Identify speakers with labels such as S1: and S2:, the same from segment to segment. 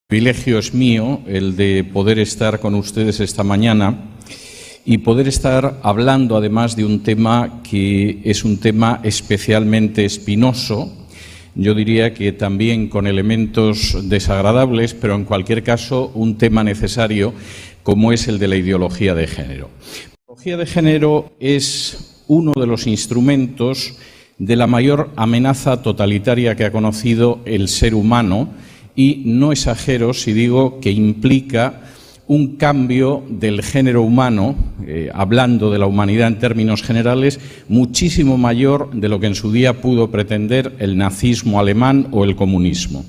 S1: El privilegio es mío, el de poder estar con ustedes esta mañana y poder estar hablando además de un tema que es un tema especialmente espinoso, yo diría que también con elementos desagradables, pero en cualquier caso un tema necesario como es el de la ideología de género. La ideología de género es uno de los instrumentos de la mayor amenaza totalitaria que ha conocido el ser humano. Y no exagero si digo que implica un cambio del género humano, hablando de la humanidad en términos generales, muchísimo mayor de lo que en su día pudo pretender el nazismo alemán o el comunismo.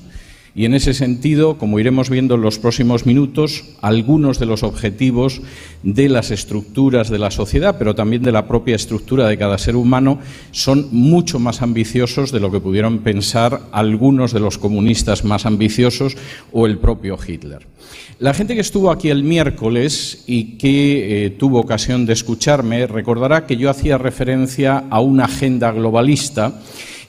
S1: Y en ese sentido, como iremos viendo en los próximos minutos, algunos de los objetivos de las estructuras de la sociedad, pero también de la propia estructura de cada ser humano, son mucho más ambiciosos de lo que pudieron pensar algunos de los comunistas más ambiciosos o el propio Hitler. La gente que estuvo aquí el miércoles y que tuvo ocasión de escucharme recordará que yo hacía referencia a una agenda globalista,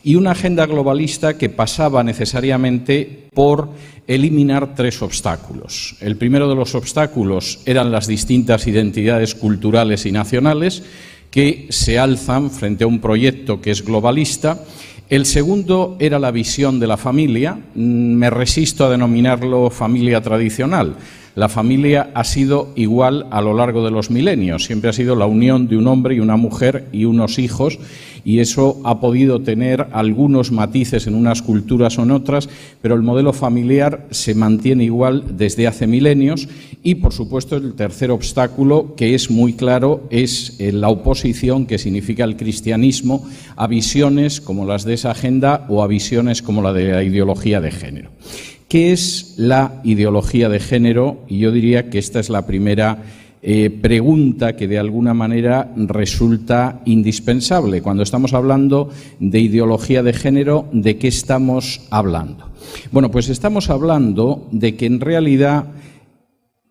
S1: y una agenda globalista que pasaba necesariamente por eliminar tres obstáculos. El primero de los obstáculos eran las distintas identidades culturales y nacionales que se alzan frente a un proyecto que es globalista. El segundo era la visión de la familia. Me resisto a denominarlo familia tradicional. La familia ha sido igual a lo largo de los milenios. Siempre ha sido la unión de un hombre y una mujer y unos hijos, y eso ha podido tener algunos matices en unas culturas o en otras, pero el modelo familiar se mantiene igual desde hace milenios. Y, por supuesto, el tercer obstáculo, que es muy claro, es la oposición que significa el cristianismo a visiones como las de esa agenda o a visiones como la de la ideología de género. ¿Qué es la ideología de género? Y yo diría que esta es la primera pregunta que de alguna manera resulta indispensable. Cuando estamos hablando de ideología de género, ¿de qué estamos hablando? Bueno, pues estamos hablando de que en realidad,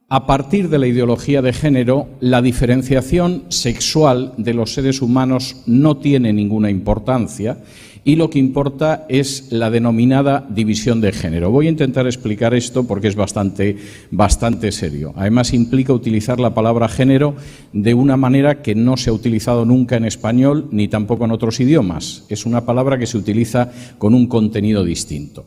S1: a partir de la ideología de género, la diferenciación sexual de los seres humanos no tiene ninguna importancia y lo que importa es la denominada división de género. Voy a intentar explicar esto porque es bastante serio. Además, implica utilizar la palabra género de una manera que no se ha utilizado nunca en español ni tampoco en otros idiomas. Es una palabra que se utiliza con un contenido distinto.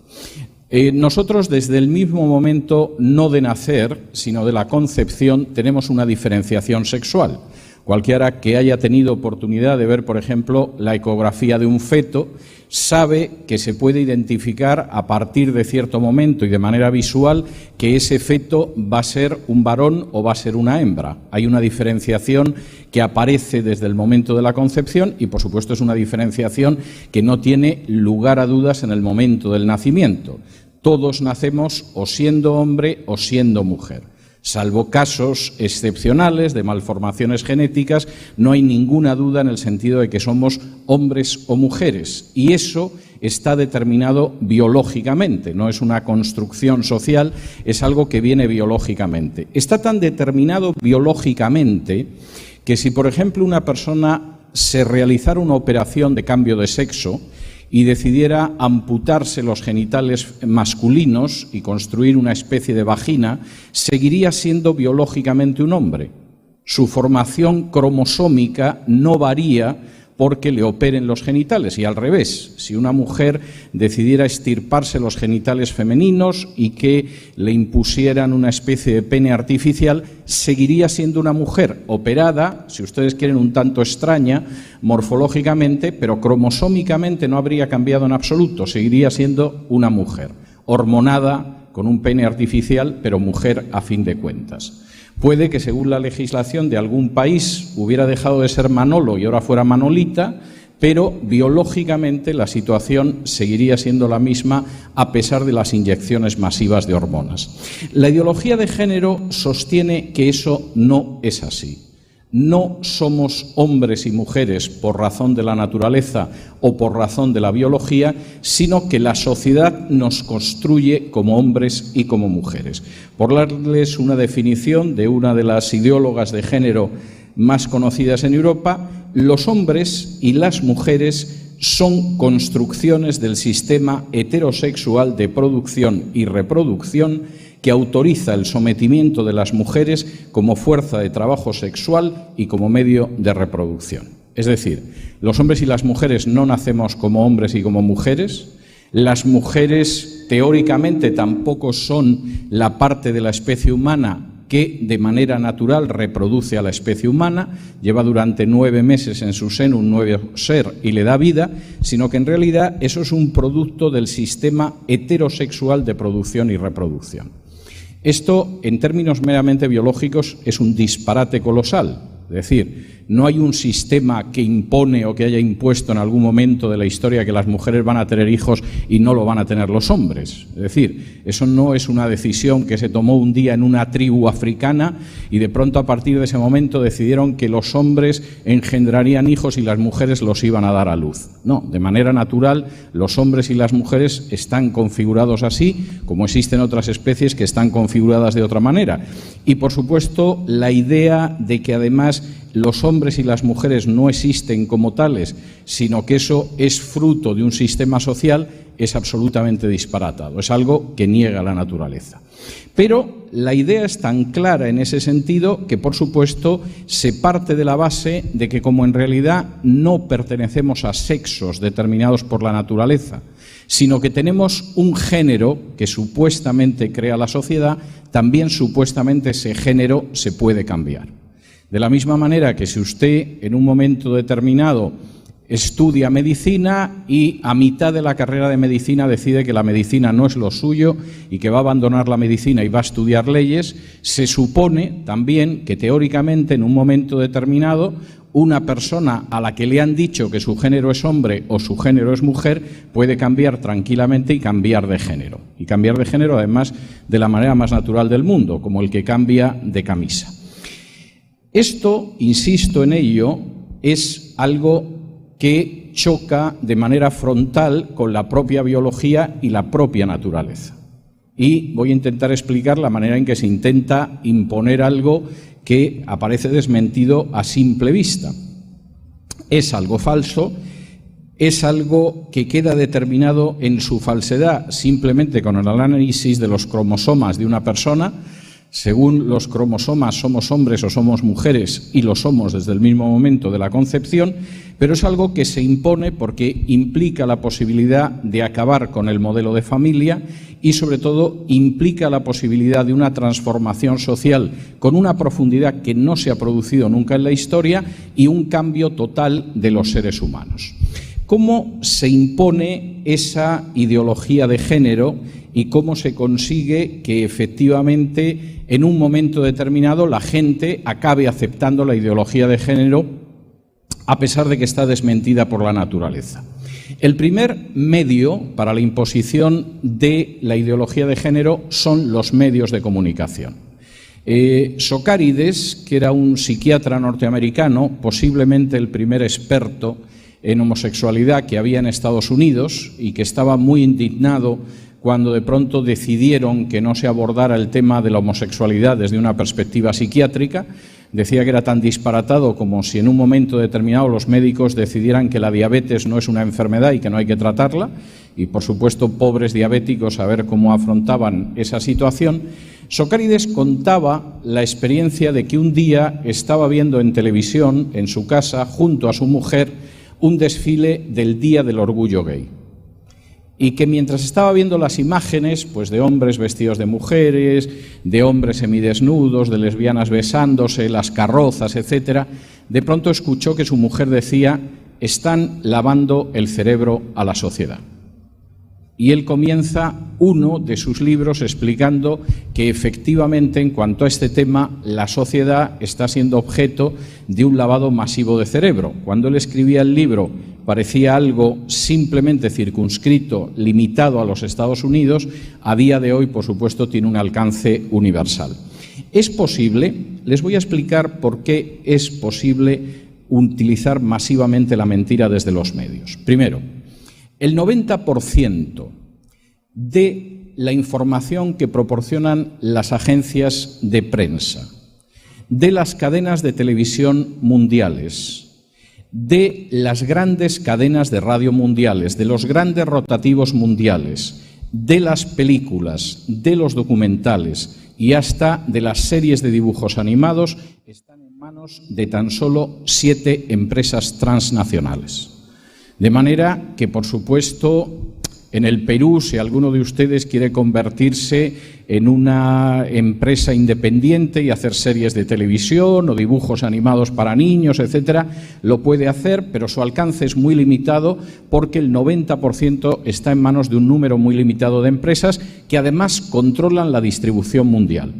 S1: Nosotros, desde el mismo momento, no de nacer, sino de la concepción, tenemos una diferenciación sexual. Cualquiera que haya tenido oportunidad de ver, por ejemplo, la ecografía de un feto, sabe que se puede identificar a partir de cierto momento y de manera visual que ese feto va a ser un varón o va a ser una hembra. Hay una diferenciación que aparece desde el momento de la concepción y, por supuesto, es una diferenciación que no tiene lugar a dudas en el momento del nacimiento. Todos nacemos o siendo hombre o siendo mujer. Salvo casos excepcionales de malformaciones genéticas, no hay ninguna duda en el sentido de que somos hombres o mujeres. Y eso está determinado biológicamente, no es una construcción social, es algo que viene biológicamente. Está tan determinado biológicamente que si, por ejemplo, una persona se realizara una operación de cambio de sexo y decidiera amputarse los genitales masculinos y construir una especie de vagina, seguiría siendo biológicamente un hombre. Su formación cromosómica no varía porque le operen los genitales, y al revés, si una mujer decidiera extirparse los genitales femeninos y que le impusieran una especie de pene artificial, seguiría siendo una mujer operada, si ustedes quieren un tanto extraña, morfológicamente, pero cromosómicamente no habría cambiado en absoluto, seguiría siendo una mujer, hormonada con un pene artificial, pero mujer a fin de cuentas. Puede que, según la legislación de algún país, hubiera dejado de ser Manolo y ahora fuera Manolita, pero biológicamente la situación seguiría siendo la misma a pesar de las inyecciones masivas de hormonas. La ideología de género sostiene que eso no es así. No somos hombres y mujeres por razón de la naturaleza o por razón de la biología, sino que la sociedad nos construye como hombres y como mujeres. Por darles una definición de una de las ideólogas de género más conocidas en Europa, los hombres y las mujeres son construcciones del sistema heterosexual de producción y reproducción que autoriza el sometimiento de las mujeres como fuerza de trabajo sexual y como medio de reproducción. Es decir, los hombres y las mujeres no nacemos como hombres y como mujeres. Las mujeres teóricamente tampoco son la parte de la especie humana que de manera natural reproduce a la especie humana, lleva durante 9 meses en su seno un nuevo ser y le da vida, sino que en realidad eso es un producto del sistema heterosexual de producción y reproducción. Esto, en términos meramente biológicos, es un disparate colosal. Es decir, no hay un sistema que impone o que haya impuesto en algún momento de la historia que las mujeres van a tener hijos y no lo van a tener los hombres. Es decir, eso no es una decisión que se tomó un día en una tribu africana y de pronto a partir de ese momento decidieron que los hombres engendrarían hijos y las mujeres los iban a dar a luz. No, de manera natural los hombres y las mujeres están configurados así, como existen otras especies que están configuradas de otra manera. Y por supuesto la idea de que además los hombres y las mujeres no existen como tales, sino que eso es fruto de un sistema social, es absolutamente disparatado, es algo que niega la naturaleza. Pero la idea es tan clara en ese sentido que, por supuesto, se parte de la base de que como en realidad no pertenecemos a sexos determinados por la naturaleza, sino que tenemos un género que supuestamente crea la sociedad, también supuestamente ese género se puede cambiar. De la misma manera que si usted en un momento determinado estudia medicina y a mitad de la carrera de medicina decide que la medicina no es lo suyo y que va a abandonar la medicina y va a estudiar leyes, se supone también que teóricamente en un momento determinado una persona a la que le han dicho que su género es hombre o su género es mujer puede cambiar tranquilamente y cambiar de género. Y cambiar de género además de la manera más natural del mundo, como el que cambia de camisa. Esto, insisto en ello, es algo que choca de manera frontal con la propia biología y la propia naturaleza. Y voy a intentar explicar la manera en que se intenta imponer algo que aparece desmentido a simple vista. Es algo falso, es algo que queda determinado en su falsedad simplemente con el análisis de los cromosomas de una persona. Según los cromosomas somos hombres o somos mujeres y lo somos desde el mismo momento de la concepción, pero es algo que se impone porque implica la posibilidad de acabar con el modelo de familia y sobre todo implica la posibilidad de una transformación social con una profundidad que no se ha producido nunca en la historia y un cambio total de los seres humanos. ¿Cómo se impone esa ideología de género y cómo se consigue que efectivamente en un momento determinado la gente acabe aceptando la ideología de género a pesar de que está desmentida por la naturaleza? El primer medio para la imposición de la ideología de género son los medios de comunicación. Socárides, que era un psiquiatra norteamericano, posiblemente el primer experto en homosexualidad que había en Estados Unidos y que estaba muy indignado cuando de pronto decidieron que no se abordara el tema de la homosexualidad desde una perspectiva psiquiátrica. Decía que era tan disparatado como si en un momento determinado los médicos decidieran que la diabetes no es una enfermedad y que no hay que tratarla, y por supuesto pobres diabéticos a ver cómo afrontaban esa situación. Socárides contaba la experiencia de que un día estaba viendo en televisión en su casa junto a su mujer un desfile del Día del Orgullo Gay. Y que mientras estaba viendo las imágenes, pues de hombres vestidos de mujeres, de hombres semidesnudos, de lesbianas besándose, las carrozas, etcétera, de pronto escuchó que su mujer decía: están lavando el cerebro a la sociedad. Y él comienza uno de sus libros explicando que efectivamente en cuanto a este tema la sociedad está siendo objeto de un lavado masivo de cerebro. Cuando él escribía el libro parecía algo simplemente circunscrito, limitado a los Estados Unidos, a día de hoy por supuesto tiene un alcance universal. Es posible, les voy a explicar por qué es posible utilizar masivamente la mentira desde los medios. Primero, el 90% de la información que proporcionan las agencias de prensa, de las cadenas de televisión mundiales, de las grandes cadenas de radio mundiales, de los grandes rotativos mundiales de las películas, de los documentales y hasta de las series de dibujos animados están en manos de tan solo 7 empresas transnacionales. De manera que, por supuesto, en el Perú, si alguno de ustedes quiere convertirse en una empresa independiente y hacer series de televisión o dibujos animados para niños, etcétera, lo puede hacer, pero su alcance es muy limitado porque el 90% está en manos de un número muy limitado de empresas que además controlan la distribución mundial.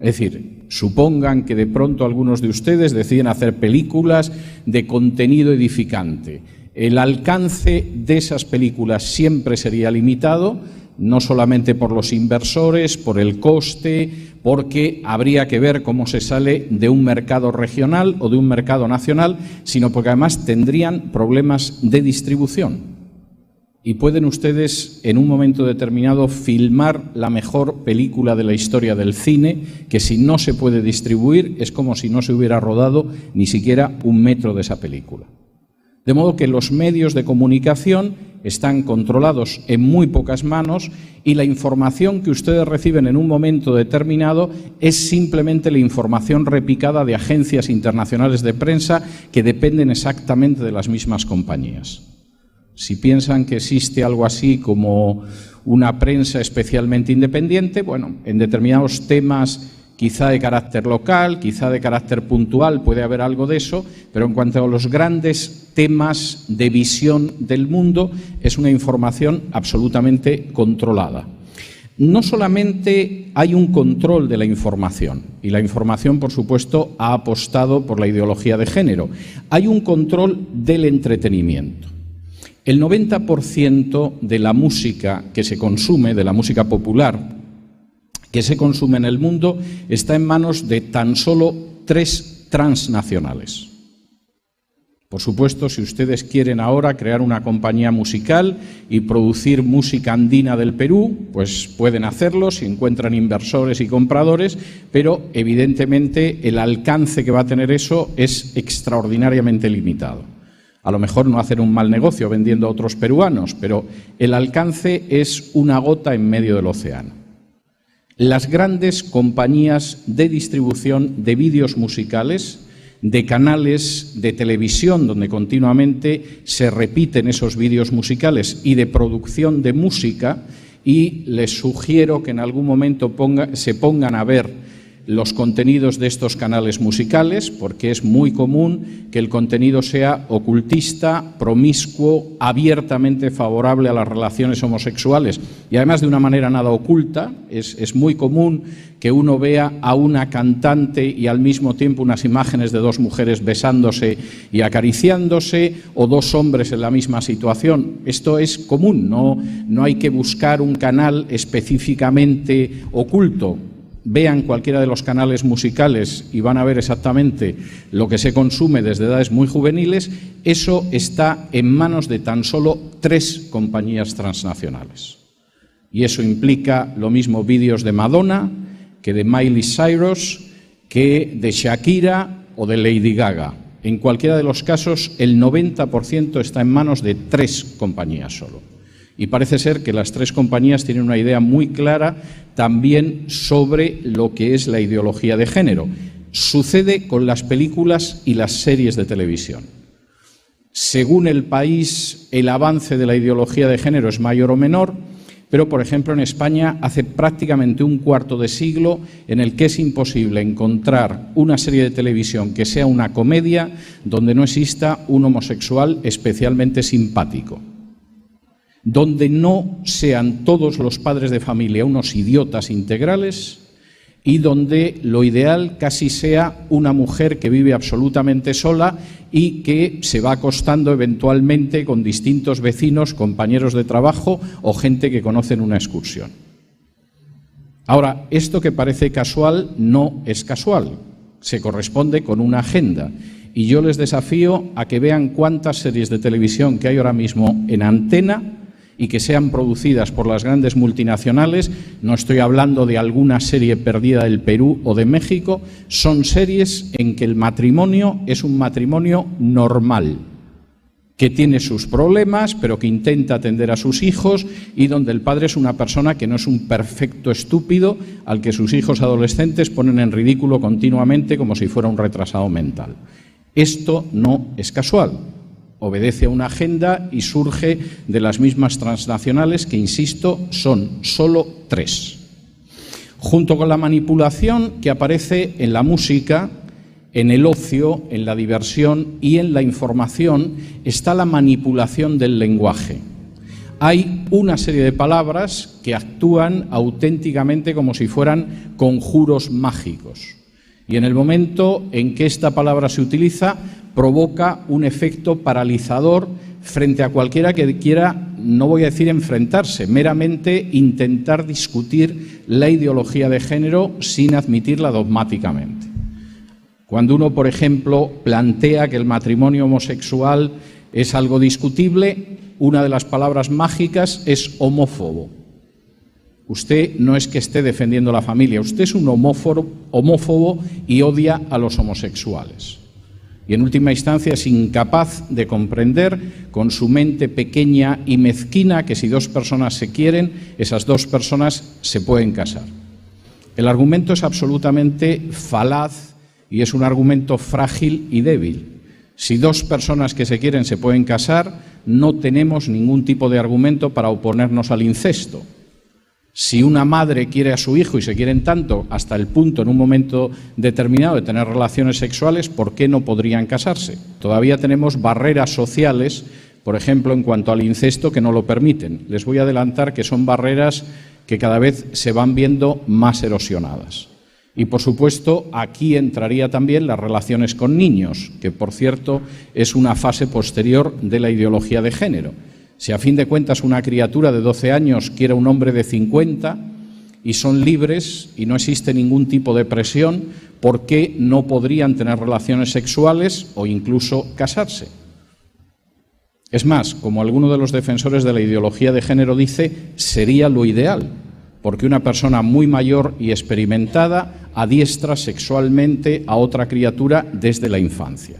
S1: Es decir, supongan que de pronto algunos de ustedes deciden hacer películas de contenido edificante. El alcance de esas películas siempre sería limitado, no solamente por los inversores, por el coste, porque habría que ver cómo se sale de un mercado regional o de un mercado nacional, sino porque además tendrían problemas de distribución. Y pueden ustedes en un momento determinado filmar la mejor película de la historia del cine, que si no se puede distribuir es como si no se hubiera rodado ni siquiera un metro de esa película. De modo que los medios de comunicación están controlados en muy pocas manos y la información que ustedes reciben en un momento determinado es simplemente la información repicada de agencias internacionales de prensa que dependen exactamente de las mismas compañías. Si piensan que existe algo así como una prensa especialmente independiente, bueno, en determinados temas quizá de carácter local, quizá de carácter puntual, puede haber algo de eso, pero en cuanto a los grandes temas de visión del mundo, es una información absolutamente controlada. No solamente hay un control de la información, y la información, por supuesto, ha apostado por la ideología de género, hay un control del entretenimiento. El 90% de la música que se consume, de la música popular, que se consume en el mundo, está en manos de tan solo 3 transnacionales. Por supuesto, si ustedes quieren ahora crear una compañía musical y producir música andina del Perú, pues pueden hacerlo si encuentran inversores y compradores, pero evidentemente el alcance que va a tener eso es extraordinariamente limitado. A lo mejor no hacen un mal negocio vendiendo a otros peruanos, pero el alcance es una gota en medio del océano. Las grandes compañías de distribución de vídeos musicales, de canales de televisión donde continuamente se repiten esos vídeos musicales y de producción de música, y les sugiero que en algún momento se pongan a ver los contenidos de estos canales musicales, porque es muy común que el contenido sea ocultista, promiscuo, abiertamente favorable a las relaciones homosexuales y además de una manera nada oculta. Es muy común que uno vea a una cantante y al mismo tiempo unas imágenes de 2 mujeres besándose y acariciándose, o 2 hombres en la misma situación. Esto es común, no hay que buscar un canal específicamente oculto. Vean cualquiera de los canales musicales y van a ver exactamente lo que se consume desde edades muy juveniles. Eso está en manos de tan solo 3 compañías transnacionales. Y eso implica lo mismo vídeos de Madonna, que de Miley Cyrus, que de Shakira o de Lady Gaga. En cualquiera de los casos, el 90% está en manos de 3 compañías solo. Y parece ser que las 3 compañías tienen una idea muy clara también sobre lo que es la ideología de género. Sucede con las películas y las series de televisión. Según el país, el avance de la ideología de género es mayor o menor, pero, por ejemplo, en España hace prácticamente un cuarto de siglo en el que es imposible encontrar una serie de televisión que sea una comedia donde no exista un homosexual especialmente simpático, donde no sean todos los padres de familia unos idiotas integrales y donde lo ideal casi sea una mujer que vive absolutamente sola y que se va acostando eventualmente con distintos vecinos, compañeros de trabajo o gente que conoce en una excursión. Ahora, esto que parece casual no es casual, se corresponde con una agenda. Y yo les desafío a que vean cuántas series de televisión que hay ahora mismo en antena y que sean producidas por las grandes multinacionales. No estoy hablando de alguna serie perdida del Perú o de México, son series en que el matrimonio es un matrimonio normal. que tiene sus problemas, pero que intenta atender a sus hijos, y donde el padre es una persona que no es un perfecto estúpido al que sus hijos adolescentes ponen en ridículo continuamente como si fuera un retrasado mental. Esto no es casual, obedece a una agenda y surge de las mismas transnacionales que, insisto, son solo 3. Junto con la manipulación que aparece en la música, en el ocio, en la diversión y en la información, está la manipulación del lenguaje. Hay una serie de palabras que actúan auténticamente como si fueran conjuros mágicos. Y en el momento en que esta palabra se utiliza, provoca un efecto paralizador frente a cualquiera que quiera, no voy a decir enfrentarse, meramente intentar discutir la ideología de género sin admitirla dogmáticamente. Cuando uno, por ejemplo, plantea que el matrimonio homosexual es algo discutible, una de las palabras mágicas es homófobo. Usted no es que esté defendiendo la familia, usted es un homófobo y odia a los homosexuales. Y en última instancia es incapaz de comprender con su mente pequeña y mezquina que si 2 personas se quieren, esas 2 personas se pueden casar. El argumento es absolutamente falaz y es un argumento frágil y débil. Si 2 personas que se quieren se pueden casar, no tenemos ningún tipo de argumento para oponernos al incesto. Si una madre quiere a su hijo y se quieren tanto hasta el punto en un momento determinado de tener relaciones sexuales, ¿por qué no podrían casarse? Todavía tenemos barreras sociales, por ejemplo, en cuanto al incesto, que no lo permiten. Les voy a adelantar que son barreras que cada vez se van viendo más erosionadas. Y, por supuesto, aquí entraría también las relaciones con niños, que, por cierto, es una fase posterior de la ideología de género. Si a fin de cuentas una criatura de 12 años quiere a un hombre de 50 y son libres y no existe ningún tipo de presión, ¿por qué no podrían tener relaciones sexuales o incluso casarse? Es más, como alguno de los defensores de la ideología de género dice, sería lo ideal, porque una persona muy mayor y experimentada adiestra sexualmente a otra criatura desde la infancia.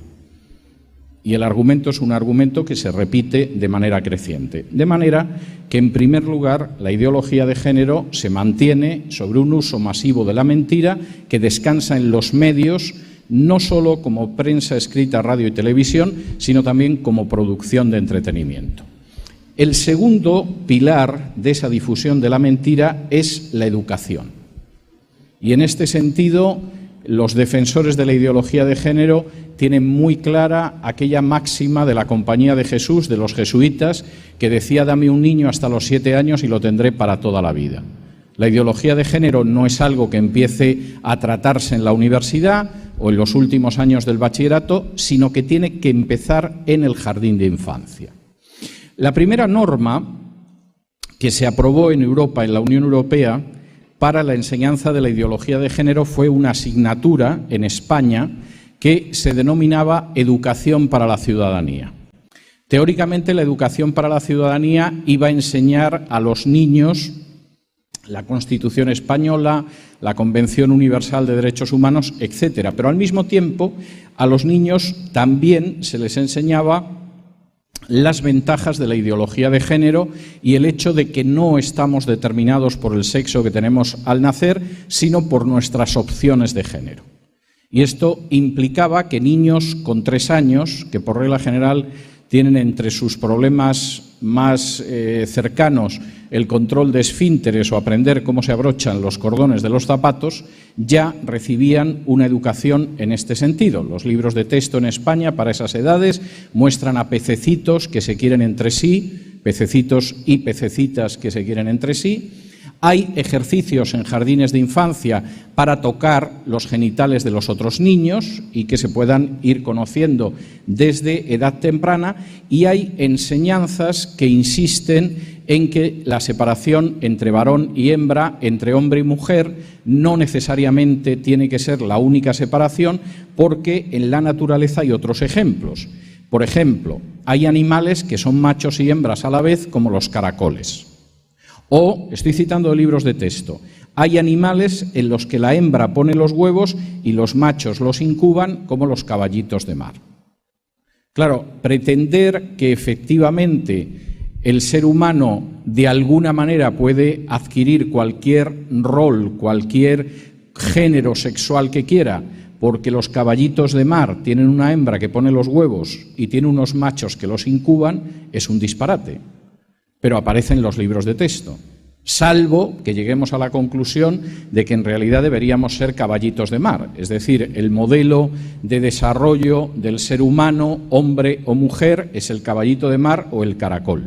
S1: Y el argumento es un argumento que se repite de manera creciente. De manera que, en primer lugar, la ideología de género se mantiene sobre un uso masivo de la mentira que descansa en los medios, no solo como prensa escrita, radio y televisión, sino también como producción de entretenimiento. El segundo pilar de esa difusión de la mentira es la educación. Y en este sentido, los defensores de la ideología de género tienen muy clara aquella máxima de la Compañía de Jesús, de los jesuitas, que decía: dame un niño hasta los 7 años y lo tendré para toda la vida. La ideología de género no es algo que empiece a tratarse en la universidad o en los últimos años del bachillerato, sino que tiene que empezar en el jardín de infancia. La primera norma que se aprobó en Europa, en la Unión Europea, para la enseñanza de la ideología de género fue una asignatura en España que se denominaba Educación para la Ciudadanía. Teóricamente, la educación para la ciudadanía iba a enseñar a los niños la Constitución española, la Convención Universal de Derechos Humanos, etcétera. Pero al mismo tiempo, a los niños también se les enseñaba las ventajas de la ideología de género y el hecho de que no estamos determinados por el sexo que tenemos al nacer, sino por nuestras opciones de género. Y esto implicaba que niños con 3 años, que por regla general tienen entre sus problemas más cercanos el control de esfínteres o aprender cómo se abrochan los cordones de los zapatos, ya recibían una educación en este sentido. Los libros de texto en España para esas edades muestran a pececitos que se quieren entre sí, pececitos y pececitas que se quieren entre sí. Hay ejercicios en jardines de infancia para tocar los genitales de los otros niños y que se puedan ir conociendo desde edad temprana, y hay enseñanzas que insisten en que la separación entre varón y hembra, entre hombre y mujer, no necesariamente tiene que ser la única separación, porque en la naturaleza hay otros ejemplos. Por ejemplo, hay animales que son machos y hembras a la vez, como los caracoles. O, estoy citando de libros de texto, hay animales en los que la hembra pone los huevos y los machos los incuban, como los caballitos de mar. Claro, pretender que efectivamente el ser humano de alguna manera puede adquirir cualquier rol, cualquier género sexual que quiera, porque los caballitos de mar tienen una hembra que pone los huevos y tiene unos machos que los incuban, es un disparate. Pero aparece en los libros de texto, salvo que lleguemos a la conclusión de que en realidad deberíamos ser caballitos de mar, es decir, el modelo de desarrollo del ser humano, hombre o mujer, es el caballito de mar o el caracol.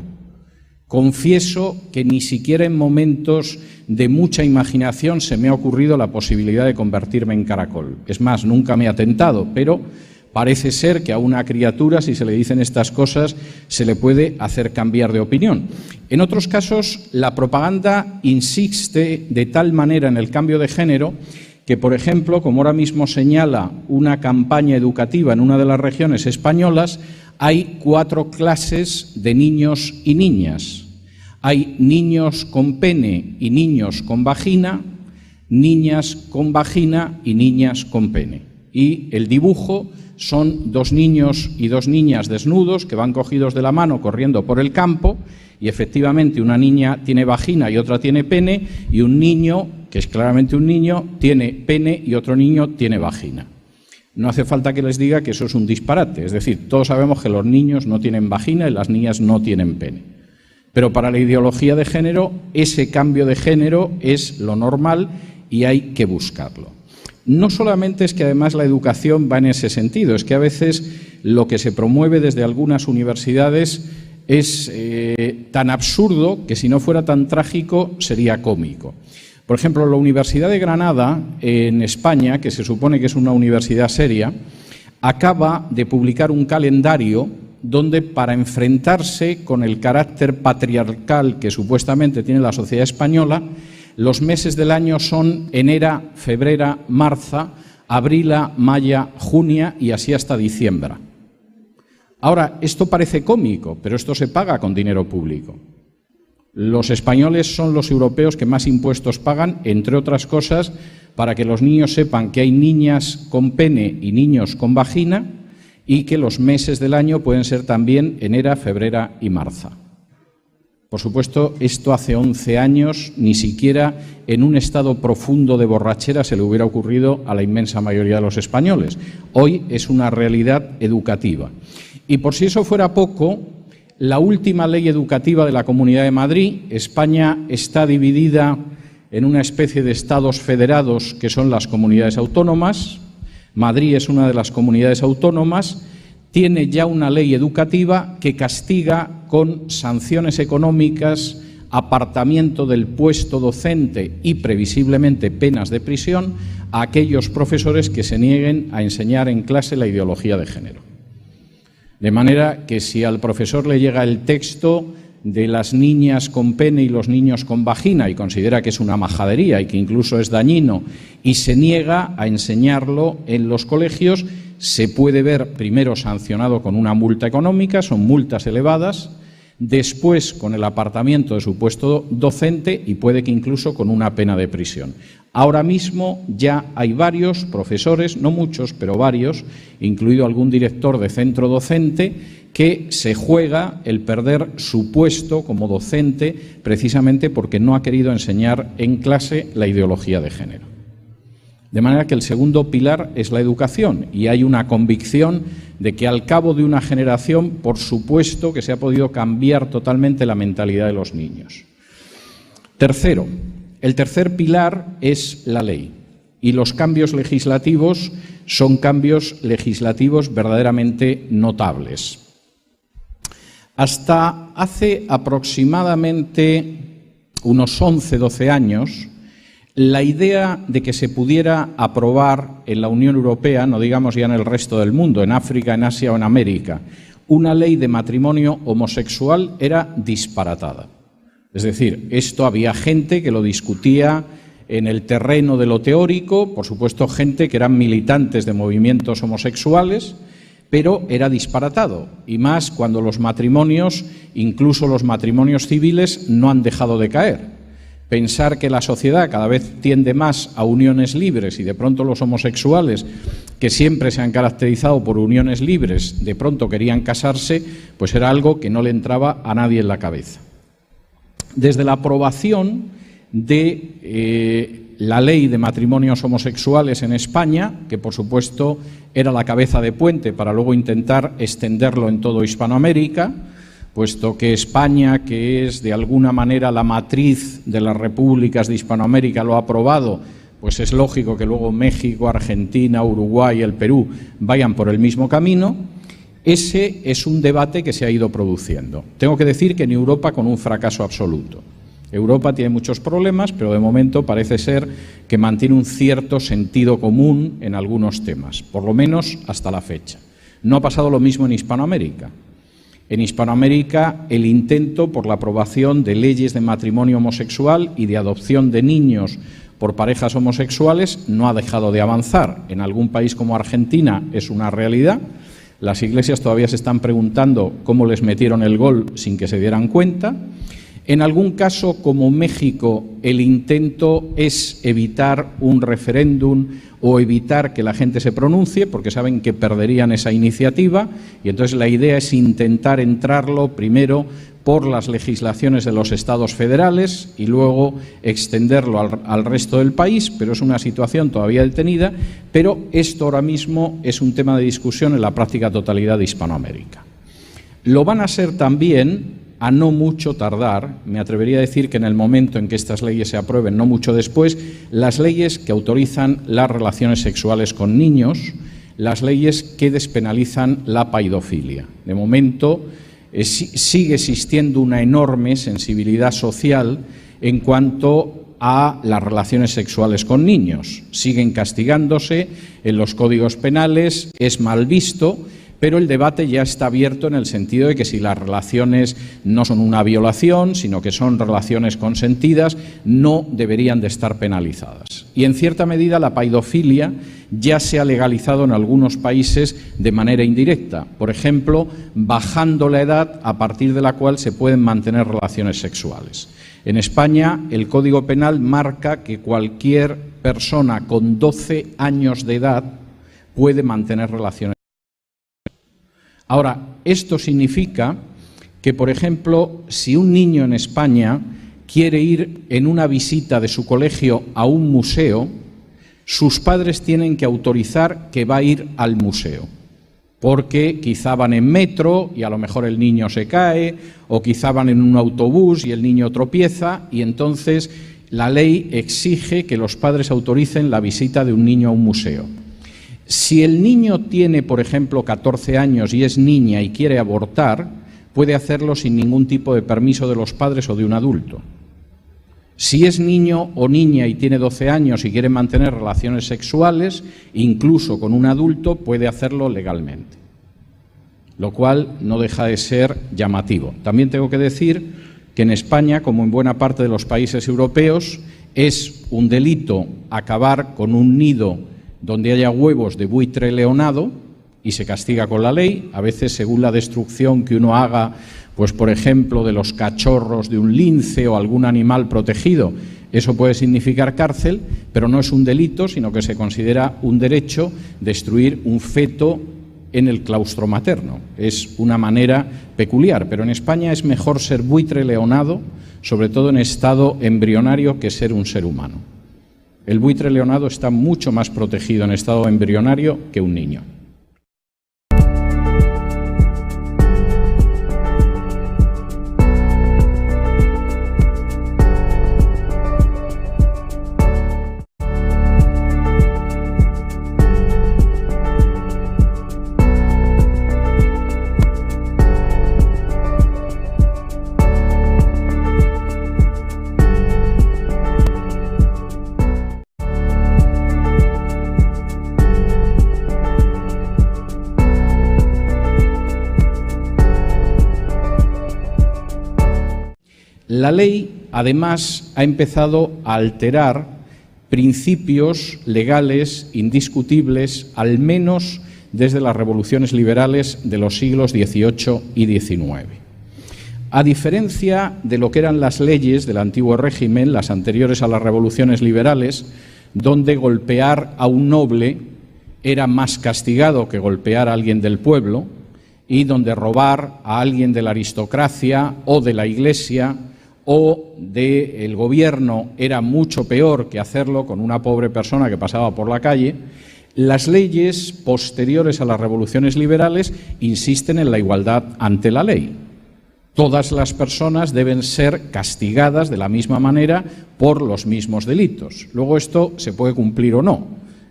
S1: Confieso que ni siquiera en momentos de mucha imaginación se me ha ocurrido la posibilidad de convertirme en caracol. Es más, nunca me ha tentado, pero parece ser que a una criatura, si se le dicen estas cosas, se le puede hacer cambiar de opinión. En otros casos, la propaganda insiste de tal manera en el cambio de género que, por ejemplo, como ahora mismo señala una campaña educativa en una de las regiones españolas, hay 4 clases de niños y niñas. Hay niños con pene y niños con vagina, niñas con vagina y niñas con pene. Y el dibujo son 2 niños y 2 niñas desnudos que van cogidos de la mano corriendo por el campo y efectivamente una niña tiene vagina y otra tiene pene y un niño, que es claramente un niño, tiene pene y otro niño tiene vagina. No hace falta que les diga que eso es un disparate, es decir, todos sabemos que los niños no tienen vagina y las niñas no tienen pene. Pero para la ideología de género, ese cambio de género es lo normal y hay que buscarlo. No solamente es que además la educación va en ese sentido, es que a veces lo que se promueve desde algunas universidades es tan absurdo que si no fuera tan trágico sería cómico. Por ejemplo, la Universidad de Granada, en España, que se supone que es una universidad seria, acaba de publicar un calendario donde, para enfrentarse con el carácter patriarcal que supuestamente tiene la sociedad española, los meses del año son enero, febrero, marzo, abril, mayo, junio y así hasta diciembre. Ahora, esto parece cómico, pero esto se paga con dinero público. Los españoles son los europeos que más impuestos pagan, entre otras cosas, para que los niños sepan que hay niñas con pene y niños con vagina y que los meses del año pueden ser también enero, febrero y marzo. Por supuesto, esto hace 11 años ni siquiera en un estado profundo de borrachera se le hubiera ocurrido a la inmensa mayoría de los españoles. Hoy es una realidad educativa. Y por si eso fuera poco, la última ley educativa de la Comunidad de Madrid, España está dividida en una especie de estados federados que son las comunidades autónomas. Madrid es una de las comunidades autónomas, tiene ya una ley educativa que castiga con sanciones económicas, apartamiento del puesto docente y previsiblemente penas de prisión a aquellos profesores que se nieguen a enseñar en clase la ideología de género. De manera que si al profesor le llega el texto de las niñas con pene y los niños con vagina y considera que es una majadería y que incluso es dañino y se niega a enseñarlo en los colegios, se puede ver primero sancionado con una multa económica, son multas elevadas, después con el apartamiento de su puesto docente y puede que incluso con una pena de prisión. Ahora mismo ya hay varios profesores, no muchos, pero varios, incluido algún director de centro docente, que se juega el perder su puesto como docente precisamente porque no ha querido enseñar en clase la ideología de género. De manera que el segundo pilar es la educación y hay una convicción de que al cabo de una generación, por supuesto, que se ha podido cambiar totalmente la mentalidad de los niños. Tercero, el tercer pilar es la ley y los cambios legislativos son cambios legislativos verdaderamente notables. Hasta hace aproximadamente unos 11-12 años, la idea de que se pudiera aprobar en la Unión Europea, no digamos ya en el resto del mundo, en África, en Asia o en América, una ley de matrimonio homosexual era disparatada. Es decir, esto había gente que lo discutía en el terreno de lo teórico, por supuesto gente que eran militantes de movimientos homosexuales, pero era disparatado, y más cuando los matrimonios, incluso los matrimonios civiles, no han dejado de caer. Pensar que la sociedad cada vez tiende más a uniones libres y de pronto los homosexuales que siempre se han caracterizado por uniones libres, de pronto querían casarse, pues era algo que no le entraba a nadie en la cabeza. Desde la aprobación de la ley de matrimonios homosexuales en España, que por supuesto era la cabeza de puente para luego intentar extenderlo en todo Hispanoamérica, puesto que España, que es de alguna manera la matriz de las repúblicas de Hispanoamérica, lo ha aprobado, pues es lógico que luego México, Argentina, Uruguay y el Perú vayan por el mismo camino. Ese es un debate que se ha ido produciendo. Tengo que decir que en Europa con un fracaso absoluto. Europa tiene muchos problemas, pero de momento parece ser que mantiene un cierto sentido común en algunos temas, por lo menos hasta la fecha. No ha pasado lo mismo en Hispanoamérica. En Hispanoamérica, el intento por la aprobación de leyes de matrimonio homosexual y de adopción de niños por parejas homosexuales no ha dejado de avanzar. En algún país como Argentina es una realidad. Las iglesias todavía se están preguntando cómo les metieron el gol sin que se dieran cuenta. En algún caso, como México, el intento es evitar un referéndum o evitar que la gente se pronuncie, porque saben que perderían esa iniciativa, y entonces la idea es intentar entrarlo primero por las legislaciones de los estados federales y luego extenderlo al resto del país, pero es una situación todavía detenida, pero esto ahora mismo es un tema de discusión en la práctica totalidad de Hispanoamérica. Lo van a ser también, a no mucho tardar, me atrevería a decir que en el momento en que estas leyes se aprueben, no mucho después, las leyes que autorizan las relaciones sexuales con niños, las leyes que despenalizan la paidofilia. De momento sigue existiendo una enorme sensibilidad social en cuanto a las relaciones sexuales con niños. Siguen castigándose en los códigos penales, es mal visto, pero el debate ya está abierto en el sentido de que si las relaciones no son una violación, sino que son relaciones consentidas, no deberían de estar penalizadas. Y en cierta medida la paidofilia ya se ha legalizado en algunos países de manera indirecta, por ejemplo, bajando la edad a partir de la cual se pueden mantener relaciones sexuales. En España el Código Penal marca que cualquier persona con 12 años de edad puede mantener relaciones. Ahora, esto significa que, por ejemplo, si un niño en España quiere ir en una visita de su colegio a un museo, sus padres tienen que autorizar que va a ir al museo, porque quizá van en metro y a lo mejor el niño se cae, o quizá van en un autobús y el niño tropieza, y entonces la ley exige que los padres autoricen la visita de un niño a un museo. Si el niño tiene, por ejemplo, 14 años y es niña y quiere abortar, puede hacerlo sin ningún tipo de permiso de los padres o de un adulto. Si es niño o niña y tiene 12 años y quiere mantener relaciones sexuales, incluso con un adulto, puede hacerlo legalmente, lo cual no deja de ser llamativo. También tengo que decir que en España, como en buena parte de los países europeos, es un delito acabar con un nido donde haya huevos de buitre leonado y se castiga con la ley, a veces según la destrucción que uno haga, pues por ejemplo de los cachorros de un lince o algún animal protegido, eso puede significar cárcel, pero no es un delito, sino que se considera un derecho destruir un feto en el claustro materno. Es una manera peculiar, pero en España es mejor ser buitre leonado, sobre todo en estado embrionario, que ser un ser humano. El buitre leonado está mucho más protegido en estado embrionario que un niño. La ley, además, ha empezado a alterar principios legales indiscutibles, al menos desde las revoluciones liberales de los siglos XVIII y XIX. A diferencia de lo que eran las leyes del antiguo régimen, las anteriores a las revoluciones liberales, donde golpear a un noble era más castigado que golpear a alguien del pueblo, y donde robar a alguien de la aristocracia o de la Iglesia o del gobierno era mucho peor que hacerlo con una pobre persona que pasaba por la calle, las leyes posteriores a las revoluciones liberales insisten en la igualdad ante la ley. Todas las personas deben ser castigadas de la misma manera por los mismos delitos. Luego esto se puede cumplir o no,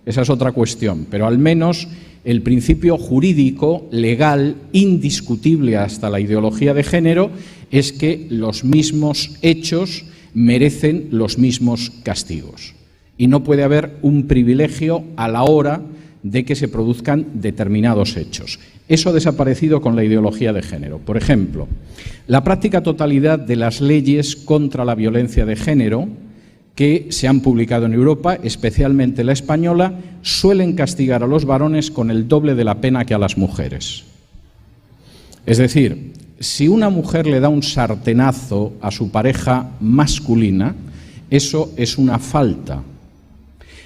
S1: esa es otra cuestión, pero al menos el principio jurídico, legal, indiscutible hasta la ideología de género, es que los mismos hechos merecen los mismos castigos. Y no puede haber un privilegio a la hora de que se produzcan determinados hechos. Eso ha desaparecido con la ideología de género. Por ejemplo, la práctica totalidad de las leyes contra la violencia de género que se han publicado en Europa, especialmente la española, suelen castigar a los varones con el doble de la pena que a las mujeres. Es decir, si una mujer le da un sartenazo a su pareja masculina, eso es una falta.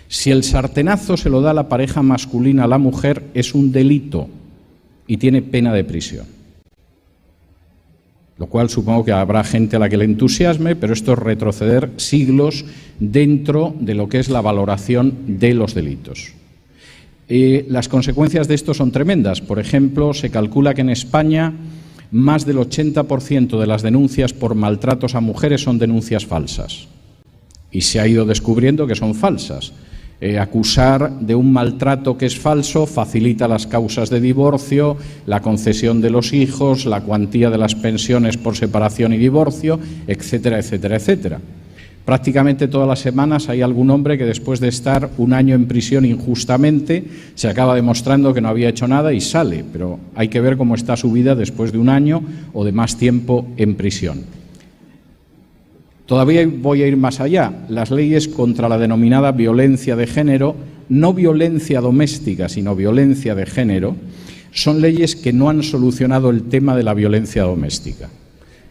S1: Si el sartenazo se lo da la pareja masculina a la mujer, es un delito y tiene pena de prisión. Lo cual supongo que habrá gente a la que le entusiasme, pero esto es retroceder siglos dentro de lo que es la valoración de los delitos. Las consecuencias de esto son tremendas. Por ejemplo, se calcula que en España más del 80% de las denuncias por maltratos a mujeres son denuncias falsas. Y se ha ido descubriendo que son falsas. Acusar de un maltrato que es falso facilita las causas de divorcio, la concesión de los hijos, la cuantía de las pensiones por separación y divorcio, etcétera, etcétera, etcétera. Prácticamente todas las semanas hay algún hombre que después de estar un año en prisión injustamente se acaba demostrando que no había hecho nada y sale, pero hay que ver cómo está su vida después de un año o de más tiempo en prisión. Todavía voy a ir más allá. Las leyes contra la denominada violencia de género, no violencia doméstica, sino violencia de género, son leyes que no han solucionado el tema de la violencia doméstica.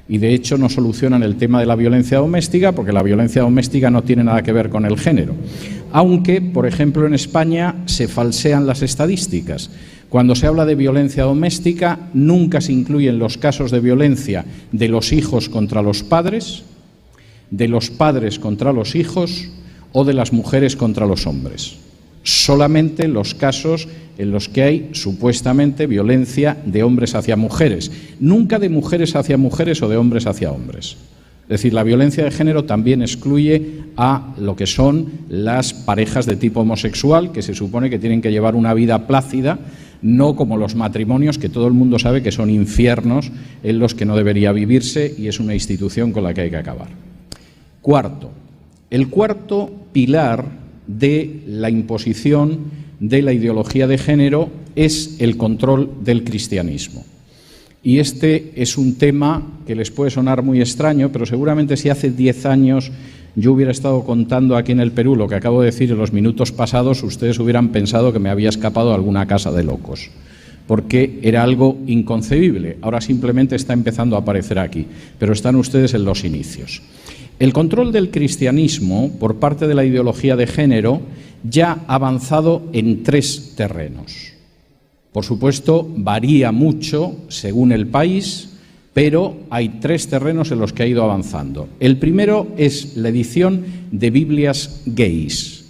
S1: Y de hecho no solucionan el tema de la violencia doméstica porque la violencia doméstica no tiene nada que ver con el género. Aunque, por ejemplo, en España se falsean las estadísticas. Cuando se habla de violencia doméstica, nunca se incluyen los casos de violencia de los hijos contra los padres, de los padres contra los hijos o de las mujeres contra los hombres. Solamente los casos en los que hay supuestamente violencia de hombres hacia mujeres, nunca de mujeres hacia mujeres o de hombres hacia hombres. Es decir, la violencia de género también excluye a lo que son las parejas de tipo homosexual, que se supone que tienen que llevar una vida plácida, no como los matrimonios que todo el mundo sabe que son infiernos en los que no debería vivirse y es una institución con la que hay que acabar. Cuarto, el cuarto pilar de la imposición de la ideología de género es el control del cristianismo. Y este es un tema que les puede sonar muy extraño, pero seguramente si hace 10 años yo hubiera estado contando aquí en el Perú lo que acabo de decir en los minutos pasados, ustedes hubieran pensado que me había escapado a alguna casa de locos, porque era algo inconcebible. Ahora simplemente está empezando a aparecer aquí, pero están ustedes en los inicios. El control del cristianismo por parte de la ideología de género ya ha avanzado en 3 terrenos. Por supuesto, varía mucho según el país, pero hay 3 terrenos en los que ha ido avanzando. El primero es la edición de Biblias gays.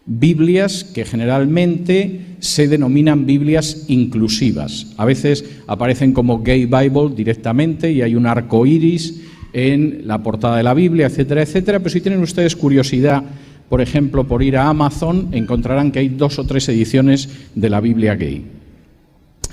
S1: Biblias que generalmente se denominan Biblias inclusivas. A veces aparecen como Gay Bible directamente y hay un arco iris en la portada de la Biblia, etcétera, etcétera. Pero si tienen ustedes curiosidad, por ejemplo, por ir a Amazon, encontrarán que hay 2 o 3 ediciones de la Biblia gay,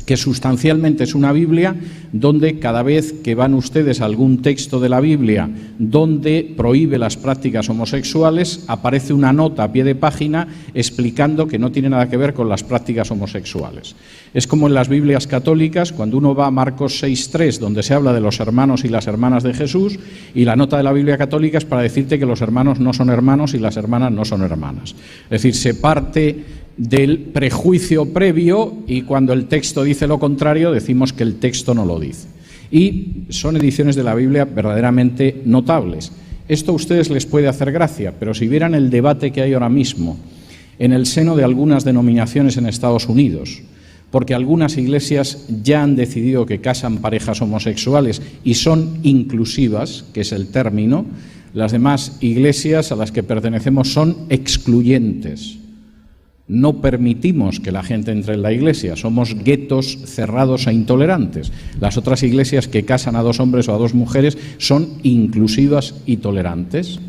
S1: que sustancialmente es una Biblia donde cada vez que van ustedes a algún texto de la Biblia donde prohíbe las prácticas homosexuales, aparece una nota a pie de página explicando que no tiene nada que ver con las prácticas homosexuales. Es como en las Biblias católicas, cuando uno va a Marcos 6:3, donde se habla de los hermanos y las hermanas de Jesús, y la nota de la Biblia católica es para decirte que los hermanos no son hermanos y las hermanas no son hermanas. Es decir, se parte del prejuicio previo y cuando el texto dice lo contrario decimos que el texto no lo dice. Y son ediciones de la Biblia verdaderamente notables. Esto a ustedes les puede hacer gracia, pero si vieran el debate que hay ahora mismo en el seno de algunas denominaciones en Estados Unidos, porque algunas iglesias ya han decidido que casan parejas homosexuales y son inclusivas, que es el término. Las demás iglesias a las que pertenecemos son excluyentes. No permitimos que la gente entre en la iglesia, somos guetos cerrados e intolerantes. Las otras iglesias que casan a 2 hombres o a 2 mujeres son inclusivas y tolerantes.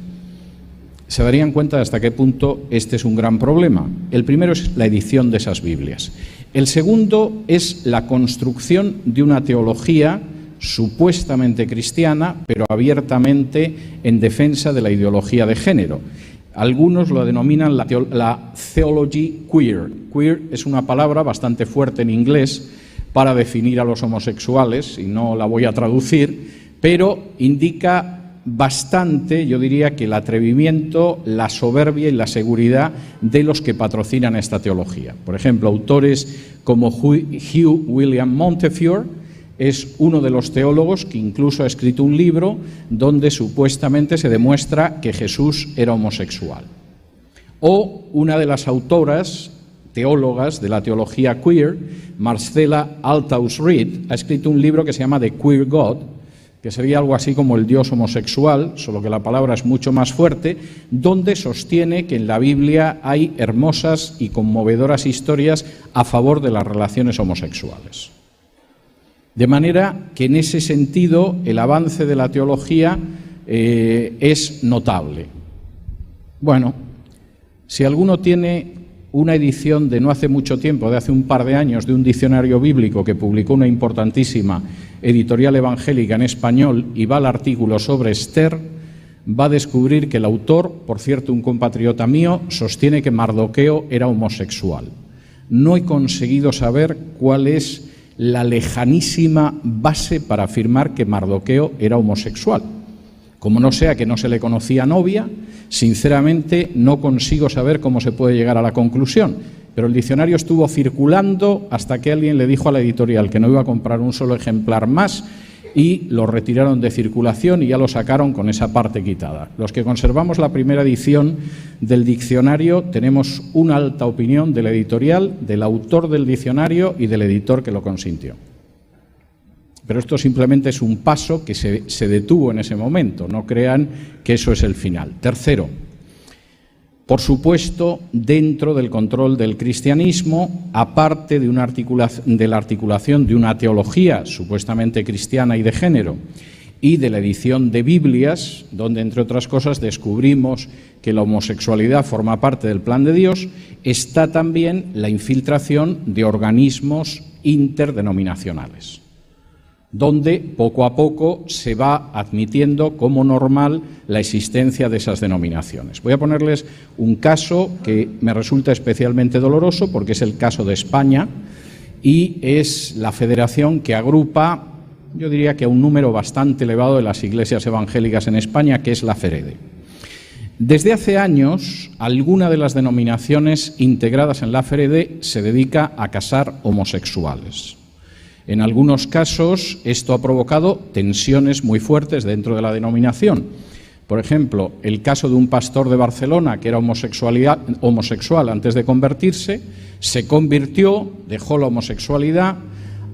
S1: Se darían cuenta de hasta qué punto este es un gran problema. El primero es la edición de esas Biblias. El segundo es la construcción de una teología supuestamente cristiana, pero abiertamente en defensa de la ideología de género. Algunos lo denominan la theology queer. Queer es una palabra bastante fuerte en inglés para definir a los homosexuales, y no la voy a traducir, pero indica bastante, yo diría, que el atrevimiento, la soberbia y la seguridad de los que patrocinan esta teología. Por ejemplo, autores como Hugh William Montefiore es uno de los teólogos que incluso ha escrito un libro donde supuestamente se demuestra que Jesús era homosexual. O una de las autoras teólogas de la teología queer, Marcella Althaus Reid, ha escrito un libro que se llama The Queer God, que sería algo así como el Dios homosexual, solo que la palabra es mucho más fuerte, donde sostiene que en la Biblia hay hermosas y conmovedoras historias a favor de las relaciones homosexuales. De manera que en ese sentido el avance de la teología es notable. Bueno, si alguno tiene una edición de no hace mucho tiempo, de hace un par de años, de un diccionario bíblico que publicó una importantísima editorial evangélica en español y va al artículo sobre Esther, va a descubrir que el autor, por cierto un compatriota mío, sostiene que Mardoqueo era homosexual. No he conseguido saber cuál es la lejanísima base para afirmar que Mardoqueo era homosexual. Como no sea que no se le conocía novia, sinceramente no consigo saber cómo se puede llegar a la conclusión. Pero el diccionario estuvo circulando hasta que alguien le dijo a la editorial que no iba a comprar un solo ejemplar más y lo retiraron de circulación y ya lo sacaron con esa parte quitada. Los que conservamos la primera edición del diccionario tenemos una alta opinión de la editorial, del autor del diccionario y del editor que lo consintió. Pero esto simplemente es un paso que se detuvo en ese momento, no crean que eso es el final. Tercero, por supuesto, dentro del control del cristianismo, aparte de la articulación de una teología supuestamente cristiana y de género, y de la edición de Biblias, donde, entre otras cosas, descubrimos que la homosexualidad forma parte del plan de Dios, está también la infiltración de organismos interdenominacionales, donde poco a poco se va admitiendo como normal la existencia de esas denominaciones. Voy a ponerles un caso que me resulta especialmente doloroso porque es el caso de España y es la federación que agrupa, yo diría que a un número bastante elevado de las iglesias evangélicas en España, que es la FEREDE. Desde hace años, alguna de las denominaciones integradas en la FEREDE se dedica a casar homosexuales. En algunos casos, esto ha provocado tensiones muy fuertes dentro de la denominación. Por ejemplo, el caso de un pastor de Barcelona que era homosexual antes de convertirse, se convirtió, dejó la homosexualidad,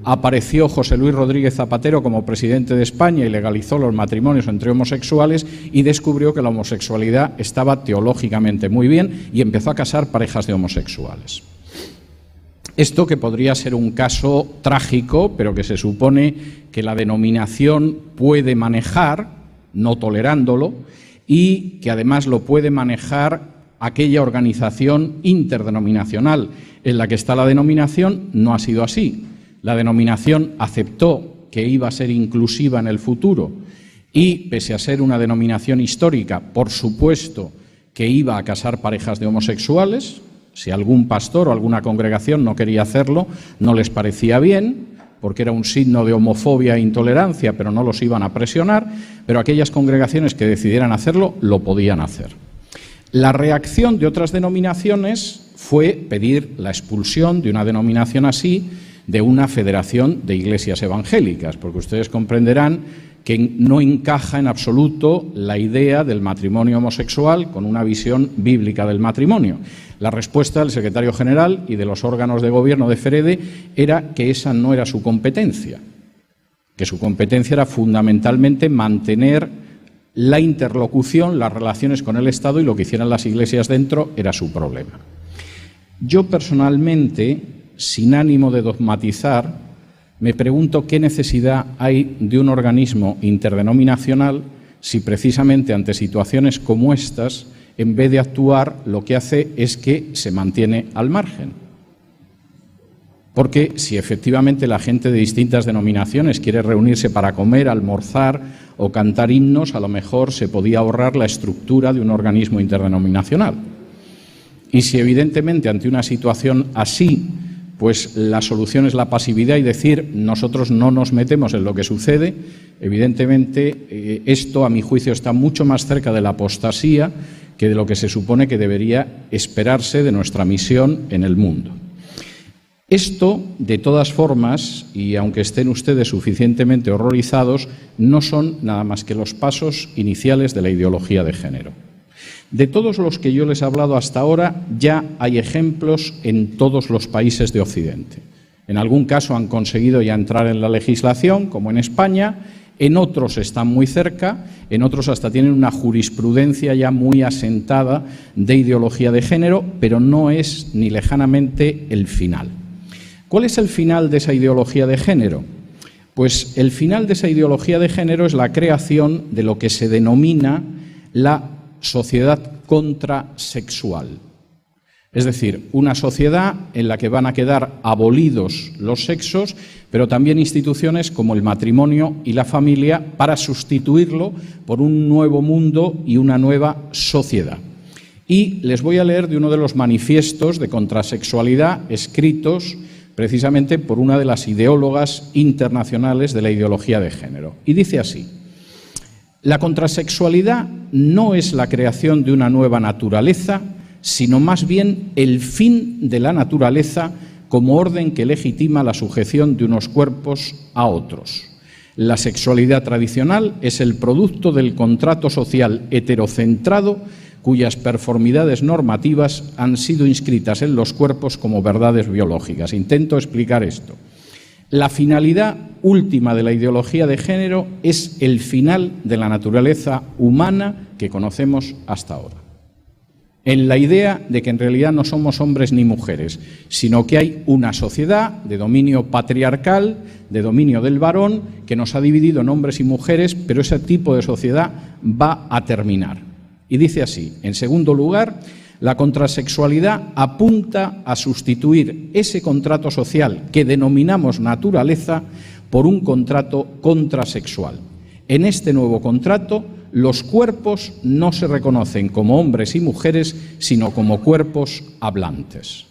S1: apareció José Luis Rodríguez Zapatero como presidente de España y legalizó los matrimonios entre homosexuales y descubrió que la homosexualidad estaba teológicamente muy bien y empezó a casar parejas de homosexuales. Esto que podría ser un caso trágico, pero que se supone que la denominación puede manejar, no tolerándolo, y que además lo puede manejar aquella organización interdenominacional en la que está la denominación, no ha sido así. La denominación aceptó que iba a ser inclusiva en el futuro y, pese a ser una denominación histórica, por supuesto que iba a casar parejas de homosexuales. Si algún pastor o alguna congregación no quería hacerlo, no les parecía bien, porque era un signo de homofobia e intolerancia, pero no los iban a presionar, pero aquellas congregaciones que decidieran hacerlo, lo podían hacer. La reacción de otras denominaciones fue pedir la expulsión de una denominación así de una federación de iglesias evangélicas, porque ustedes comprenderán que no encaja en absoluto la idea del matrimonio homosexual con una visión bíblica del matrimonio. La respuesta del secretario general y de los órganos de gobierno de FEREDE era que esa no era su competencia, que su competencia era fundamentalmente mantener la interlocución, las relaciones con el Estado, y lo que hicieran las iglesias dentro era su problema. Yo personalmente, sin ánimo de dogmatizar, me pregunto qué necesidad hay de un organismo interdenominacional si precisamente ante situaciones como estas, en vez de actuar, lo que hace es que se mantiene al margen. Porque si efectivamente la gente de distintas denominaciones quiere reunirse para comer, almorzar o cantar himnos, a lo mejor se podía ahorrar la estructura de un organismo interdenominacional. Y si evidentemente ante una situación así, pues la solución es la pasividad y decir nosotros no nos metemos en lo que sucede, evidentemente esto a mi juicio está mucho más cerca de la apostasía que de lo que se supone que debería esperarse de nuestra misión en el mundo. Esto, de todas formas, y aunque estén ustedes suficientemente horrorizados, no son nada más que los pasos iniciales de la ideología de género. De todos los que yo les he hablado hasta ahora, ya hay ejemplos en todos los países de Occidente. En algún caso han conseguido ya entrar en la legislación, como en España, en otros están muy cerca, en otros hasta tienen una jurisprudencia ya muy asentada de ideología de género, pero no es ni lejanamente el final. ¿Cuál es el final de esa ideología de género? Pues el final de esa ideología de género es la creación de lo que se denomina la sociedad contrasexual. Es decir, una sociedad en la que van a quedar abolidos los sexos, pero también instituciones como el matrimonio y la familia para sustituirlo por un nuevo mundo y una nueva sociedad. Y les voy a leer de uno de los manifiestos de contrasexualidad escritos precisamente por una de las ideólogas internacionales de la ideología de género. Y dice así: la contrasexualidad no es la creación de una nueva naturaleza, sino más bien el fin de la naturaleza como orden que legitima la sujeción de unos cuerpos a otros. La sexualidad tradicional es el producto del contrato social heterocentrado cuyas performidades normativas han sido inscritas en los cuerpos como verdades biológicas. Intento explicar esto. La finalidad última de la ideología de género es el final de la naturaleza humana que conocemos hasta ahora. En la idea de que en realidad no somos hombres ni mujeres, sino que hay una sociedad de dominio patriarcal, de dominio del varón, que nos ha dividido en hombres y mujeres, pero ese tipo de sociedad va a terminar. Y dice así: en segundo lugar, la contrasexualidad apunta a sustituir ese contrato social que denominamos naturaleza por un contrato contrasexual. En este nuevo contrato, los cuerpos no se reconocen como hombres y mujeres, sino como cuerpos hablantes.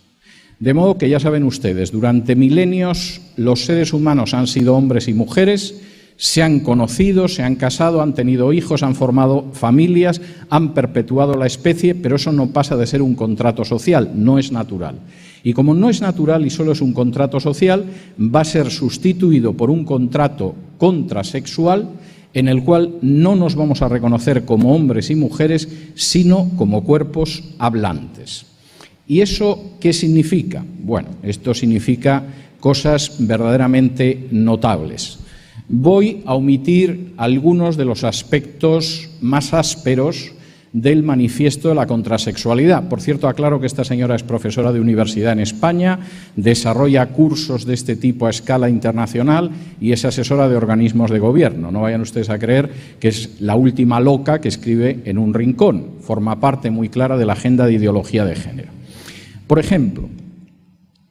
S1: De modo que ya saben ustedes, durante milenios los seres humanos han sido hombres y mujeres, se han conocido, se han casado, han tenido hijos, han formado familias, han perpetuado la especie, pero eso no pasa de ser un contrato social, no es natural. Y como no es natural y solo es un contrato social, va a ser sustituido por un contrato contrasexual en el cual no nos vamos a reconocer como hombres y mujeres, sino como cuerpos hablantes. ¿Y eso qué significa? Bueno, esto significa cosas verdaderamente notables. Voy a omitir algunos de los aspectos más ásperos del manifiesto de la contrasexualidad. Por cierto, aclaro que esta señora es profesora de universidad en España, desarrolla cursos de este tipo a escala internacional y es asesora de organismos de gobierno. No vayan ustedes a creer que es la última loca que escribe en un rincón. Forma parte muy clara de la agenda de ideología de género. Por ejemplo,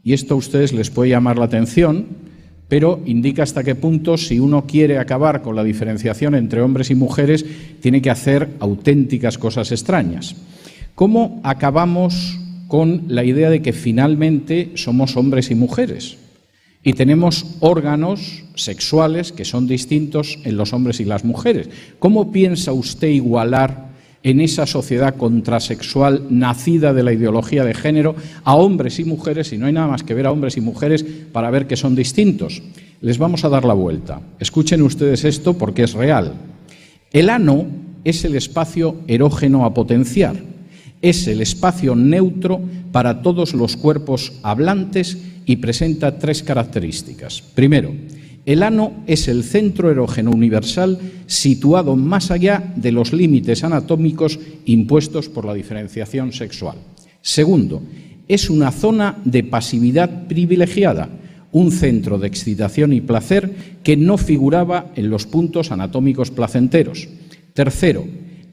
S1: y esto a ustedes les puede llamar la atención, pero indica hasta qué punto, si uno quiere acabar con la diferenciación entre hombres y mujeres, tiene que hacer auténticas cosas extrañas. ¿Cómo acabamos con la idea de que finalmente somos hombres y mujeres? Y tenemos órganos sexuales que son distintos en los hombres y las mujeres. ¿Cómo piensa usted igualar en esa sociedad contrasexual nacida de la ideología de género a hombres y mujeres, y no hay nada más que ver a hombres y mujeres para ver que son distintos? Les vamos a dar la vuelta. Escuchen ustedes esto porque es real. El ano es el espacio erógeno a potenciar. Es el espacio neutro para todos los cuerpos hablantes y presenta 3 características. Primero, el ano es el centro erógeno universal situado más allá de los límites anatómicos impuestos por la diferenciación sexual. Segundo, es una zona de pasividad privilegiada, un centro de excitación y placer que no figuraba en los puntos anatómicos placenteros. Tercero,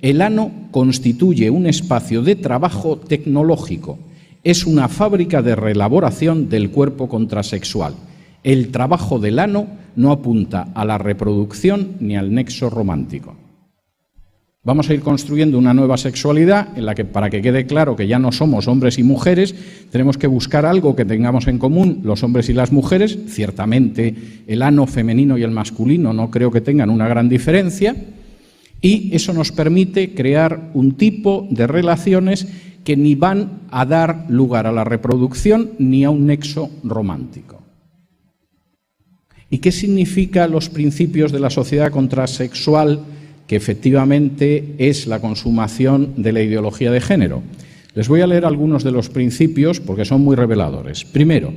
S1: el ano constituye un espacio de trabajo tecnológico. Es una fábrica de reelaboración del cuerpo contrasexual. El trabajo del ano no apunta a la reproducción ni al nexo romántico. Vamos a ir construyendo una nueva sexualidad en la que, para que quede claro que ya no somos hombres y mujeres, tenemos que buscar algo que tengamos en común los hombres y las mujeres. Ciertamente el ano femenino y el masculino no creo que tengan una gran diferencia, y eso nos permite crear un tipo de relaciones que ni van a dar lugar a la reproducción ni a un nexo romántico. ¿Y qué significan los principios de la sociedad contrasexual, que efectivamente es la consumación de la ideología de género? Les voy a leer algunos de los principios porque son muy reveladores. Primero,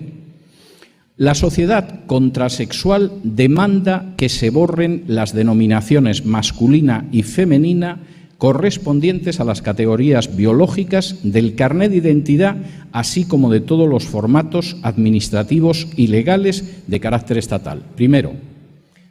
S1: la sociedad contrasexual demanda que se borren las denominaciones masculina y femenina correspondientes a las categorías biológicas del carnet de identidad, así como de todos los formatos administrativos y legales de carácter estatal. Primero,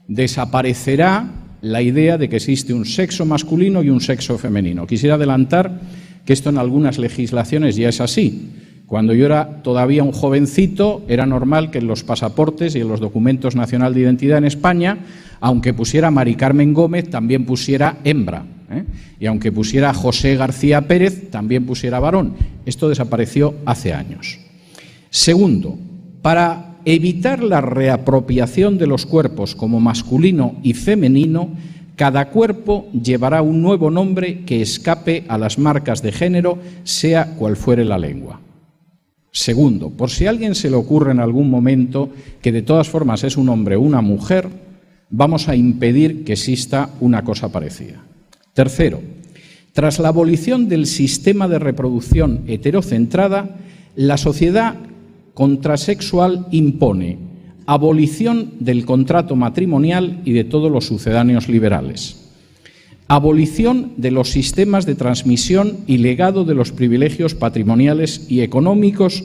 S1: desaparecerá la idea de que existe un sexo masculino y un sexo femenino. Quisiera adelantar que esto en algunas legislaciones ya es así. Cuando yo era todavía un jovencito, era normal que en los pasaportes y en los documentos nacional de identidad en España, aunque pusiera Mari Carmen Gómez, también pusiera hembra, y aunque pusiera José García Pérez, también pusiera varón. Esto desapareció hace años. Segundo, para evitar la reapropiación de los cuerpos como masculino y femenino, cada cuerpo llevará un nuevo nombre que escape a las marcas de género, sea cual fuere la lengua. Segundo, por si a alguien se le ocurre en algún momento que de todas formas es un hombre o una mujer, vamos a impedir que exista una cosa parecida. Tercero, tras la abolición del sistema de reproducción heterocentrada, la sociedad contrasexual impone abolición del contrato matrimonial y de todos los sucedáneos liberales, abolición de los sistemas de transmisión y legado de los privilegios patrimoniales y económicos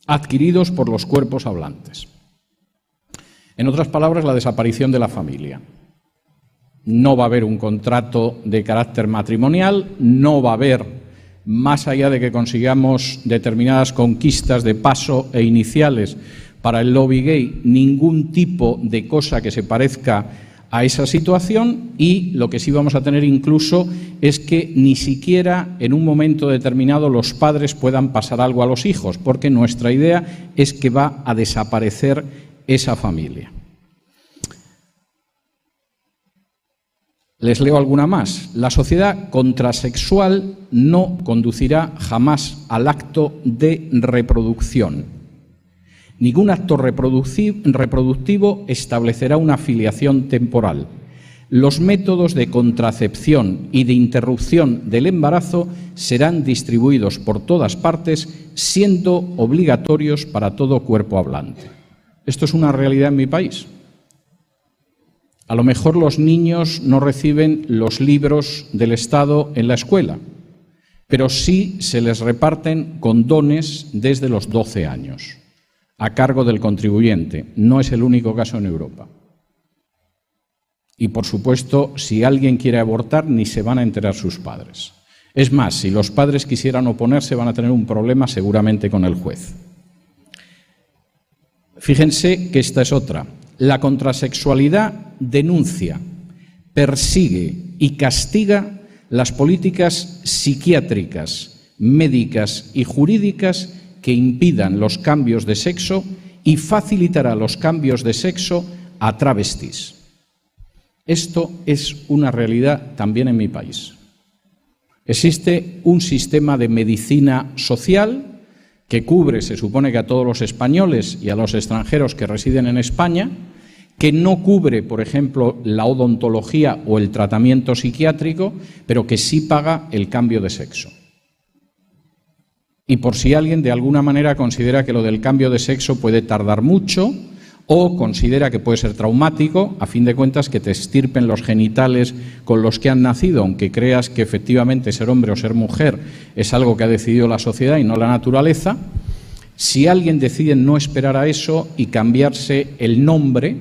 S1: adquiridos por los cuerpos hablantes. En otras palabras, la desaparición de la familia. No va a haber un contrato de carácter matrimonial, no va a haber, más allá de que consigamos determinadas conquistas de paso e iniciales para el lobby gay, ningún tipo de cosa que se parezca a esa situación, y lo que sí vamos a tener incluso es que ni siquiera en un momento determinado los padres puedan pasar algo a los hijos, porque nuestra idea es que va a desaparecer esa familia. Les leo alguna más. La sociedad contrasexual no conducirá jamás al acto de reproducción. Ningún acto reproductivo establecerá una filiación temporal. Los métodos de contracepción y de interrupción del embarazo serán distribuidos por todas partes, siendo obligatorios para todo cuerpo hablante. Esto es una realidad en mi país. A lo mejor los niños no reciben los libros del Estado en la escuela, pero sí se les reparten condones desde los 12 años, a cargo del contribuyente. No es el único caso en Europa. Y, por supuesto, si alguien quiere abortar, ni se van a enterar sus padres. Es más, si los padres quisieran oponerse, van a tener un problema seguramente con el juez. Fíjense que esta es otra. La contrasexualidad denuncia, persigue y castiga las políticas psiquiátricas, médicas y jurídicas que impidan los cambios de sexo y facilitará los cambios de sexo a travestis. Esto es una realidad también en mi país. Existe un sistema de medicina social que cubre, se supone que a todos los españoles y a los extranjeros que residen en España, que no cubre, por ejemplo, la odontología o el tratamiento psiquiátrico, pero que sí paga el cambio de sexo. Y por si alguien de alguna manera considera que lo del cambio de sexo puede tardar mucho o considera que puede ser traumático, a fin de cuentas que te extirpen los genitales con los que han nacido, aunque creas que efectivamente ser hombre o ser mujer es algo que ha decidido la sociedad y no la naturaleza, si alguien decide no esperar a eso y cambiarse el nombre,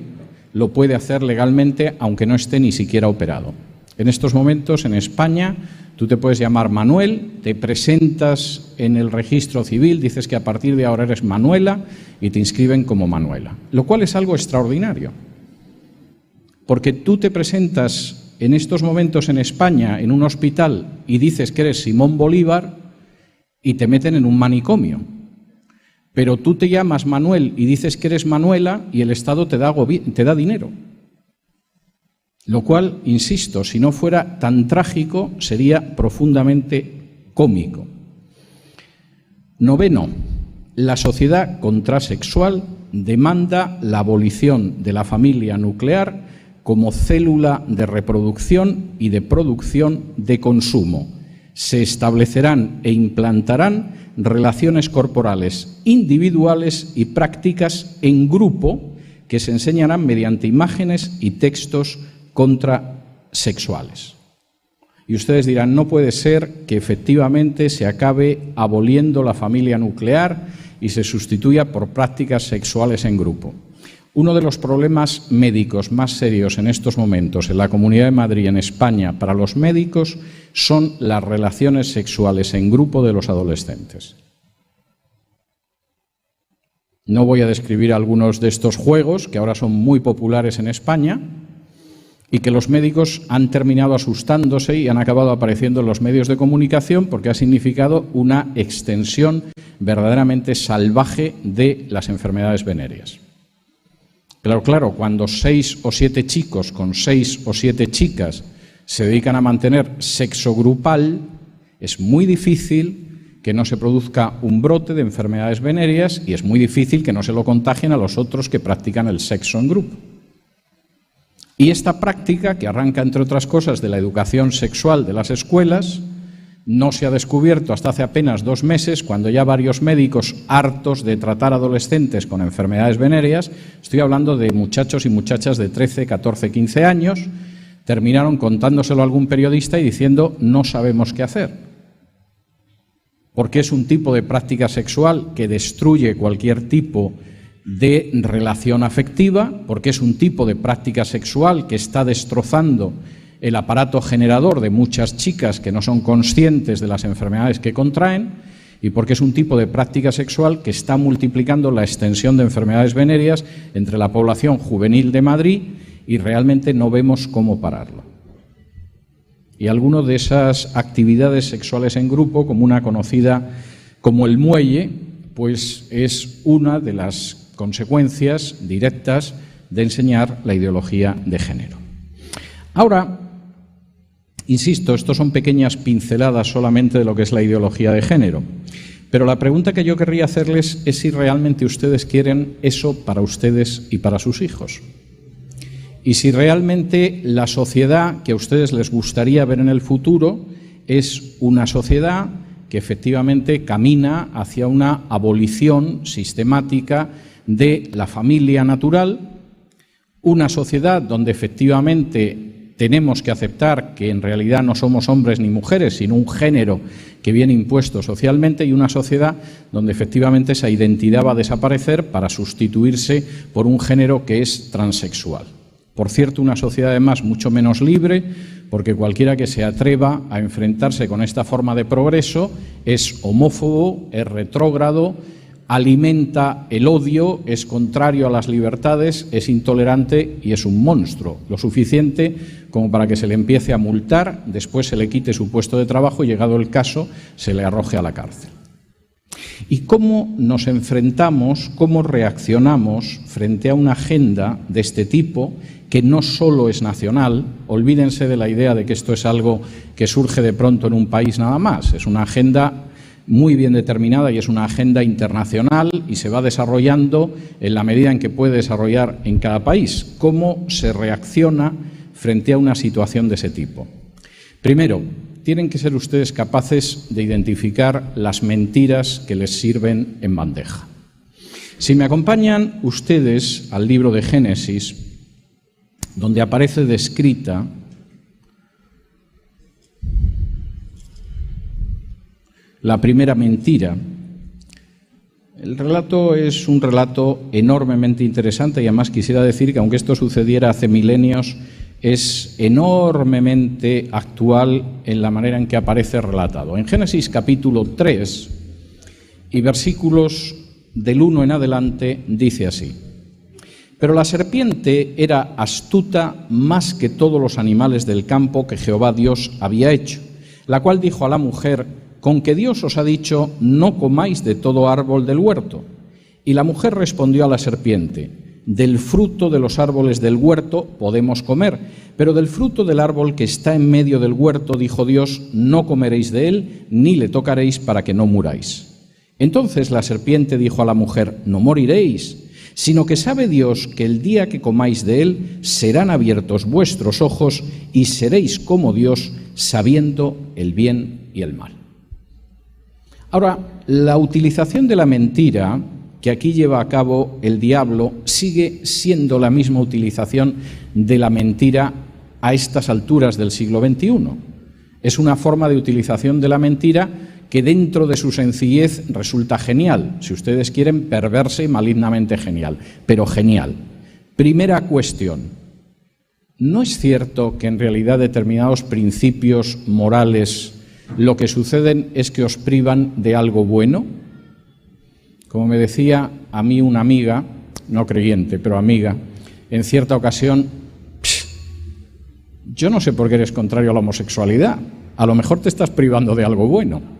S1: lo puede hacer legalmente aunque no esté ni siquiera operado. En estos momentos en España tú te puedes llamar Manuel, te presentas en el registro civil, dices que a partir de ahora eres Manuela y te inscriben como Manuela, lo cual es algo extraordinario, porque tú te presentas en estos momentos en España en un hospital y dices que eres Simón Bolívar y te meten en un manicomio, pero tú te llamas Manuel y dices que eres Manuela y el Estado te da dinero. Lo cual, insisto, si no fuera tan trágico, sería profundamente cómico. Noveno, la sociedad contrasexual demanda la abolición de la familia nuclear como célula de reproducción y de producción de consumo. Se establecerán e implantarán relaciones corporales individuales y prácticas en grupo que se enseñarán mediante imágenes y textos contrasexuales. Y ustedes dirán, no puede ser que efectivamente se acabe aboliendo la familia nuclear y se sustituya por prácticas sexuales en grupo. Uno de los problemas médicos más serios en estos momentos en la Comunidad de Madrid y en España para los médicos son las relaciones sexuales en grupo de los adolescentes. No voy a describir algunos de estos juegos que ahora son muy populares en España, y que los médicos han terminado asustándose y han acabado apareciendo en los medios de comunicación porque ha significado una extensión verdaderamente salvaje de las enfermedades venéreas. Claro, cuando 6 o 7 chicos con 6 o 7 chicas se dedican a mantener sexo grupal, es muy difícil que no se produzca un brote de enfermedades venéreas y es muy difícil que no se lo contagien a los otros que practican el sexo en grupo. Y esta práctica, que arranca, entre otras cosas, de la educación sexual de las escuelas, no se ha descubierto hasta hace apenas 2 meses, cuando ya varios médicos, hartos de tratar adolescentes con enfermedades venéreas, estoy hablando de muchachos y muchachas de 13, 14, 15 años, terminaron contándoselo a algún periodista y diciendo no sabemos qué hacer. Porque es un tipo de práctica sexual que destruye cualquier tipo de relación afectiva, porque es un tipo de práctica sexual que está destrozando el aparato generador de muchas chicas que no son conscientes de las enfermedades que contraen, y porque es un tipo de práctica sexual que está multiplicando la extensión de enfermedades venéreas entre la población juvenil de Madrid y realmente no vemos cómo pararlo. Y alguna de esas actividades sexuales en grupo, como una conocida como el muelle, pues es una de las consecuencias directas de enseñar la ideología de género. Ahora, insisto, esto son pequeñas pinceladas solamente de lo que es la ideología de género, pero la pregunta que yo querría hacerles es si realmente ustedes quieren eso para ustedes y para sus hijos. Y si realmente la sociedad que a ustedes les gustaría ver en el futuro es una sociedad que efectivamente camina hacia una abolición sistemática de la familia natural, una sociedad donde efectivamente tenemos que aceptar que en realidad no somos hombres ni mujeres, sino un género que viene impuesto socialmente, y una sociedad donde efectivamente esa identidad va a desaparecer para sustituirse por un género que es transexual. Por cierto, una sociedad además mucho menos libre, porque cualquiera que se atreva a enfrentarse con esta forma de progreso es homófobo, es retrógrado, alimenta el odio, es contrario a las libertades, es intolerante y es un monstruo, lo suficiente como para que se le empiece a multar, después se le quite su puesto de trabajo y, llegado el caso, se le arroje a la cárcel. ¿Y cómo nos enfrentamos, cómo reaccionamos frente a una agenda de este tipo que no solo es nacional? Olvídense de la idea de que esto es algo que surge de pronto en un país nada más, es una agenda muy bien determinada y es una agenda internacional y se va desarrollando en la medida en que puede desarrollar en cada país. ¿Cómo se reacciona frente a una situación de ese tipo? Primero, tienen que ser ustedes capaces de identificar las mentiras que les sirven en bandeja. Si me acompañan ustedes al libro de Génesis, donde aparece descrita la primera mentira. El relato es un relato enormemente interesante y además quisiera decir que aunque esto sucediera hace milenios, es enormemente actual en la manera en que aparece relatado. En Génesis capítulo 3 y versículos del 1 en adelante dice así: Pero la serpiente era astuta más que todos los animales del campo que Jehová Dios había hecho, la cual dijo a la mujer: Con que Dios os ha dicho, no comáis de todo árbol del huerto. Y la mujer respondió a la serpiente: Del fruto de los árboles del huerto podemos comer, pero del fruto del árbol que está en medio del huerto, dijo Dios, no comeréis de él, ni le tocaréis para que no muráis. Entonces la serpiente dijo a la mujer: No moriréis, sino que sabe Dios que el día que comáis de él serán abiertos vuestros ojos y seréis como Dios, sabiendo el bien y el mal. Ahora, la utilización de la mentira que aquí lleva a cabo el diablo sigue siendo la misma utilización de la mentira a estas alturas del siglo XXI. Es una forma de utilización de la mentira que dentro de su sencillez resulta genial, si ustedes quieren, perversa y malignamente genial, pero genial. Primera cuestión: ¿no es cierto que en realidad determinados principios morales lo que suceden es que os privan de algo bueno? Como me decía a mí una amiga, no creyente, pero amiga, en cierta ocasión: yo no sé por qué eres contrario a la homosexualidad, a lo mejor te estás privando de algo bueno.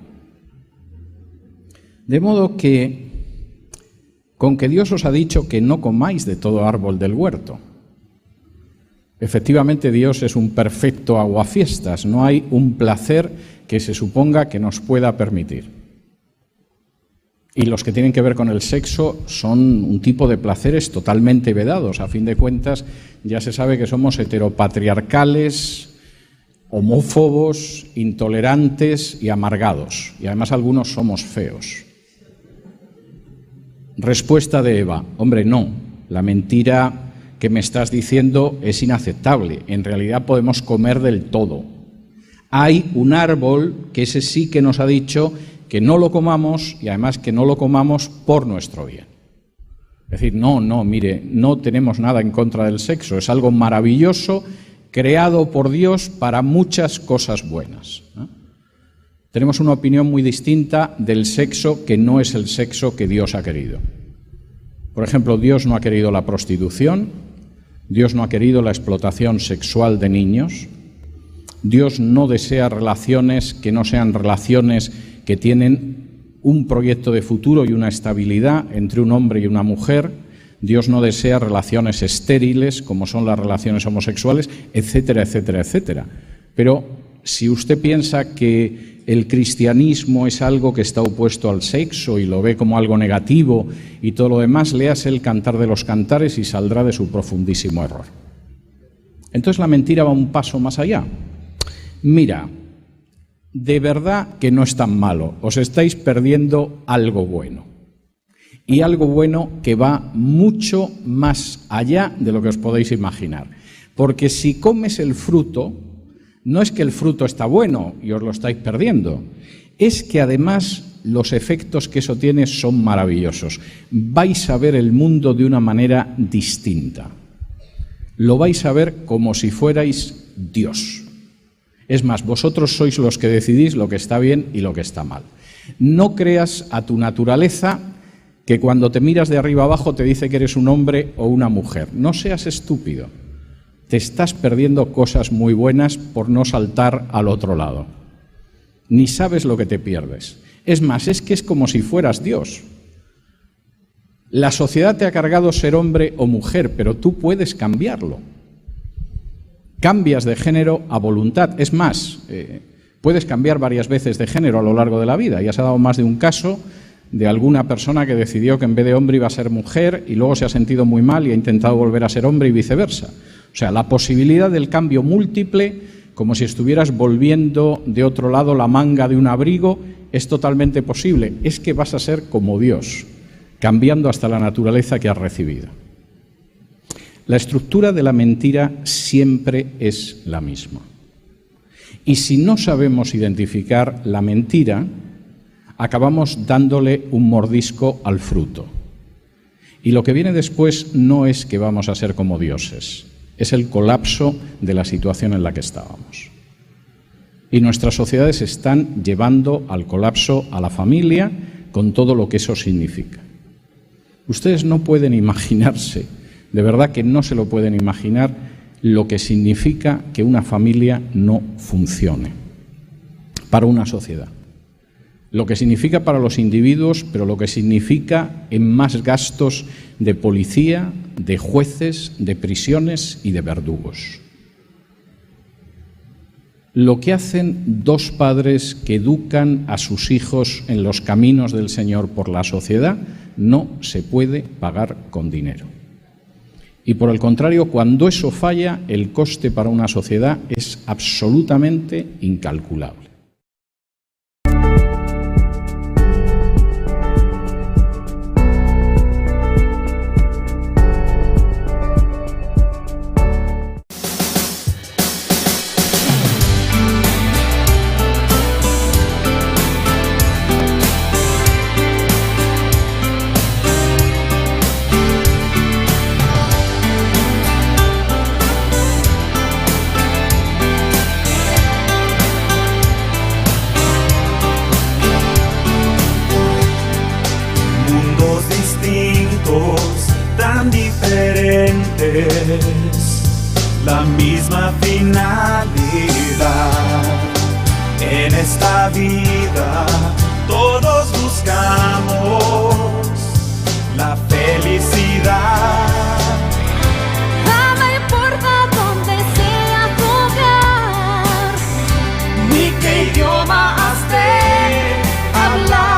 S1: De modo que, con que Dios os ha dicho que no comáis de todo árbol del huerto. Efectivamente, Dios es un perfecto aguafiestas, no hay un placer que se suponga que nos pueda permitir. Y los que tienen que ver con el sexo son un tipo de placeres totalmente vedados. A fin de cuentas, ya se sabe que somos heteropatriarcales, homófobos, intolerantes y amargados. Y además algunos somos feos. Respuesta de Eva: hombre, no, la mentira que me estás diciendo es inaceptable. En realidad podemos comer del todo. Hay un árbol que ese sí que nos ha dicho que no lo comamos y además que no lo comamos por nuestro bien. Es decir, no, mire, no tenemos nada en contra del sexo, es algo maravilloso, creado por Dios para muchas cosas buenas, ¿no? Tenemos una opinión muy distinta del sexo que no es el sexo que Dios ha querido. Por ejemplo, Dios no ha querido la prostitución, Dios no ha querido la explotación sexual de niños, Dios no desea relaciones que no sean relaciones que tienen un proyecto de futuro y una estabilidad entre un hombre y una mujer. Dios no desea relaciones estériles, como son las relaciones homosexuales, etcétera, etcétera, etcétera. Pero si usted piensa que el cristianismo es algo que está opuesto al sexo y lo ve como algo negativo y todo lo demás, léase el Cantar de los Cantares y saldrá de su profundísimo error. Entonces la mentira va un paso más allá. Mira, de verdad que no es tan malo, os estáis perdiendo algo bueno. Y algo bueno que va mucho más allá de lo que os podéis imaginar. Porque si comes el fruto, no es que el fruto está bueno y os lo estáis perdiendo, es que además los efectos que eso tiene son maravillosos. Vais a ver el mundo de una manera distinta. Lo vais a ver como si fuerais Dios. Es más, vosotros sois los que decidís lo que está bien y lo que está mal. No creas a tu naturaleza que cuando te miras de arriba abajo te dice que eres un hombre o una mujer. No seas estúpido. Te estás perdiendo cosas muy buenas por no saltar al otro lado. Ni sabes lo que te pierdes. Es más, es que es como si fueras Dios. La sociedad te ha cargado ser hombre o mujer, pero tú puedes cambiarlo. Cambias de género a voluntad. Es más, Puedes cambiar varias veces de género a lo largo de la vida. Ya se ha dado más de un caso de alguna persona que decidió que en vez de hombre iba a ser mujer y luego se ha sentido muy mal y ha intentado volver a ser hombre y viceversa. O sea, la posibilidad del cambio múltiple, como si estuvieras volviendo de otro lado la manga de un abrigo, es totalmente posible. Es que vas a ser como Dios, cambiando hasta la naturaleza que has recibido. La estructura de la mentira siempre es la misma. Y si no sabemos identificar la mentira, acabamos dándole un mordisco al fruto. Y lo que viene después no es que vamos a ser como dioses, es el colapso de la situación en la que estábamos. Y nuestras sociedades están llevando al colapso a la familia con todo lo que eso significa. Ustedes no pueden imaginarse, de verdad que no se lo pueden imaginar, lo que significa que una familia no funcione para una sociedad. Lo que significa para los individuos, pero lo que significa en más gastos de policía, de jueces, de prisiones y de verdugos. Lo que hacen dos padres que educan a sus hijos en los caminos del Señor por la sociedad no se puede pagar con dinero. Y por el contrario, cuando eso falla, el coste para una sociedad es absolutamente incalculable.
S2: Tan diferentes, la misma finalidad. En esta vida todos buscamos la felicidad.
S3: Nada importa dónde sea tu hogar,
S2: Ni qué idioma has de hablar.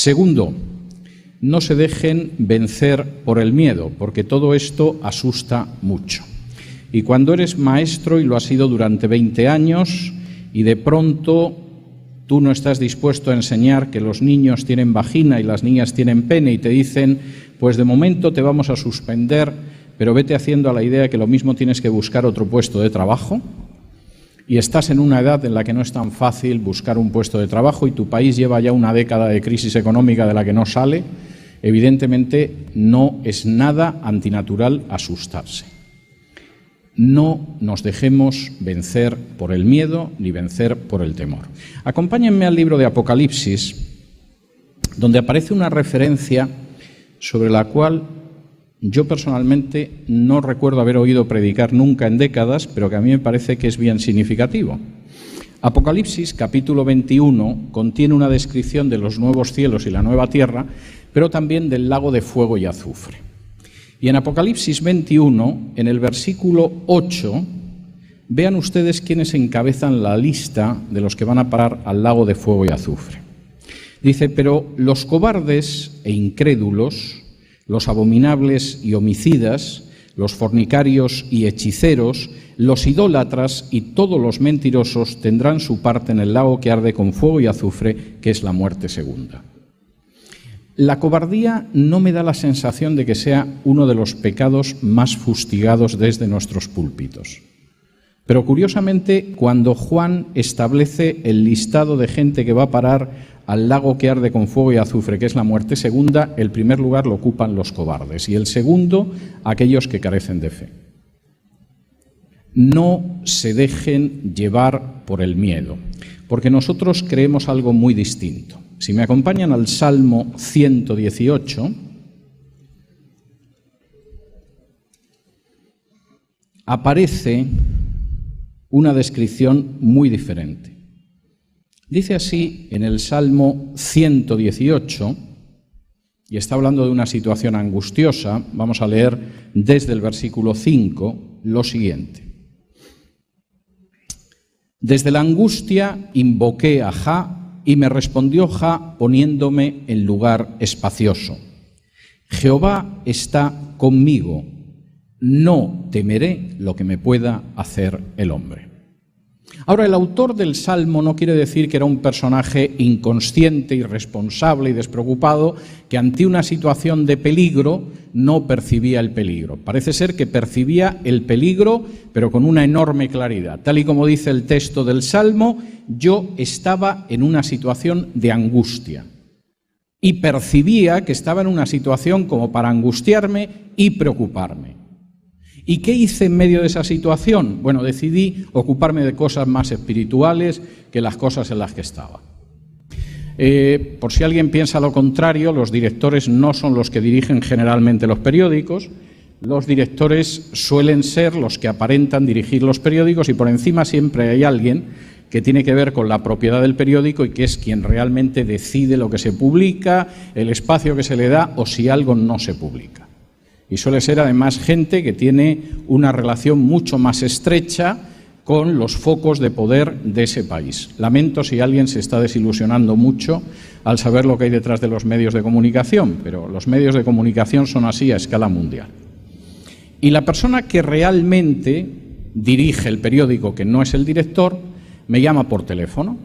S1: Segundo, no se dejen vencer por el miedo, porque todo esto asusta mucho. Y cuando eres maestro, y lo has sido durante 20 años, y de pronto tú no estás dispuesto a enseñar que los niños tienen vagina y las niñas tienen pene, y te dicen, pues de momento te vamos a suspender, pero vete haciendo a la idea que lo mismo tienes que buscar otro puesto de trabajo, y estás en una edad en la que no es tan fácil buscar un puesto de trabajo y tu país lleva ya una década de crisis económica de la que no sale, evidentemente no es nada antinatural asustarse. No nos dejemos vencer por el miedo ni vencer por el temor. Acompáñenme al libro de Apocalipsis, donde aparece una referencia sobre la cual yo personalmente no recuerdo haber oído predicar nunca en décadas, pero que a mí me parece que es bien significativo. Apocalipsis, capítulo 21, contiene una descripción de los nuevos cielos y la nueva tierra, pero también del lago de fuego y azufre. Y en Apocalipsis 21, en el versículo 8, vean ustedes quiénes encabezan la lista de los que van a parar al lago de fuego y azufre. Dice, pero los cobardes e incrédulos, los abominables y homicidas, los fornicarios y hechiceros, los idólatras y todos los mentirosos tendrán su parte en el lago que arde con fuego y azufre, que es la muerte segunda. La cobardía no me da la sensación de que sea uno de los pecados más fustigados desde nuestros púlpitos. Pero curiosamente, cuando Juan establece el listado de gente que va a parar al lago que arde con fuego y azufre, que es la muerte segunda, el primer lugar lo ocupan los cobardes y el segundo, aquellos que carecen de fe. No se dejen llevar por el miedo, porque nosotros creemos algo muy distinto. Si me acompañan al Salmo 118, aparece una descripción muy diferente. Dice así en el Salmo 118, y está hablando de una situación angustiosa. Vamos a leer desde el versículo 5 lo siguiente. Desde la angustia invoqué a Jah, y me respondió Jah poniéndome en lugar espacioso. Jehová está conmigo, no temeré lo que me pueda hacer el hombre. Ahora, el autor del Salmo no quiere decir que era un personaje inconsciente, irresponsable y despreocupado, que ante una situación de peligro no percibía el peligro. Parece ser que percibía el peligro, pero con una enorme claridad. Tal y como dice el texto del Salmo, yo estaba en una situación de angustia y percibía que estaba en una situación como para angustiarme y preocuparme. ¿Y qué hice en medio de esa situación? Bueno, decidí ocuparme de cosas más espirituales que las cosas en las que estaba. Por si alguien piensa lo contrario, los directores no son los que dirigen generalmente los periódicos. Los directores suelen ser los que aparentan dirigir los periódicos y por encima siempre hay alguien que tiene que ver con la propiedad del periódico y que es quien realmente decide lo que se publica, el espacio que se le da o si algo no se publica. Y suele ser además gente que tiene una relación mucho más estrecha con los focos de poder de ese país. Lamento si alguien se está desilusionando mucho al saber lo que hay detrás de los medios de comunicación, pero los medios de comunicación son así a escala mundial. Y la persona que realmente dirige el periódico, que no es el director, me llama por teléfono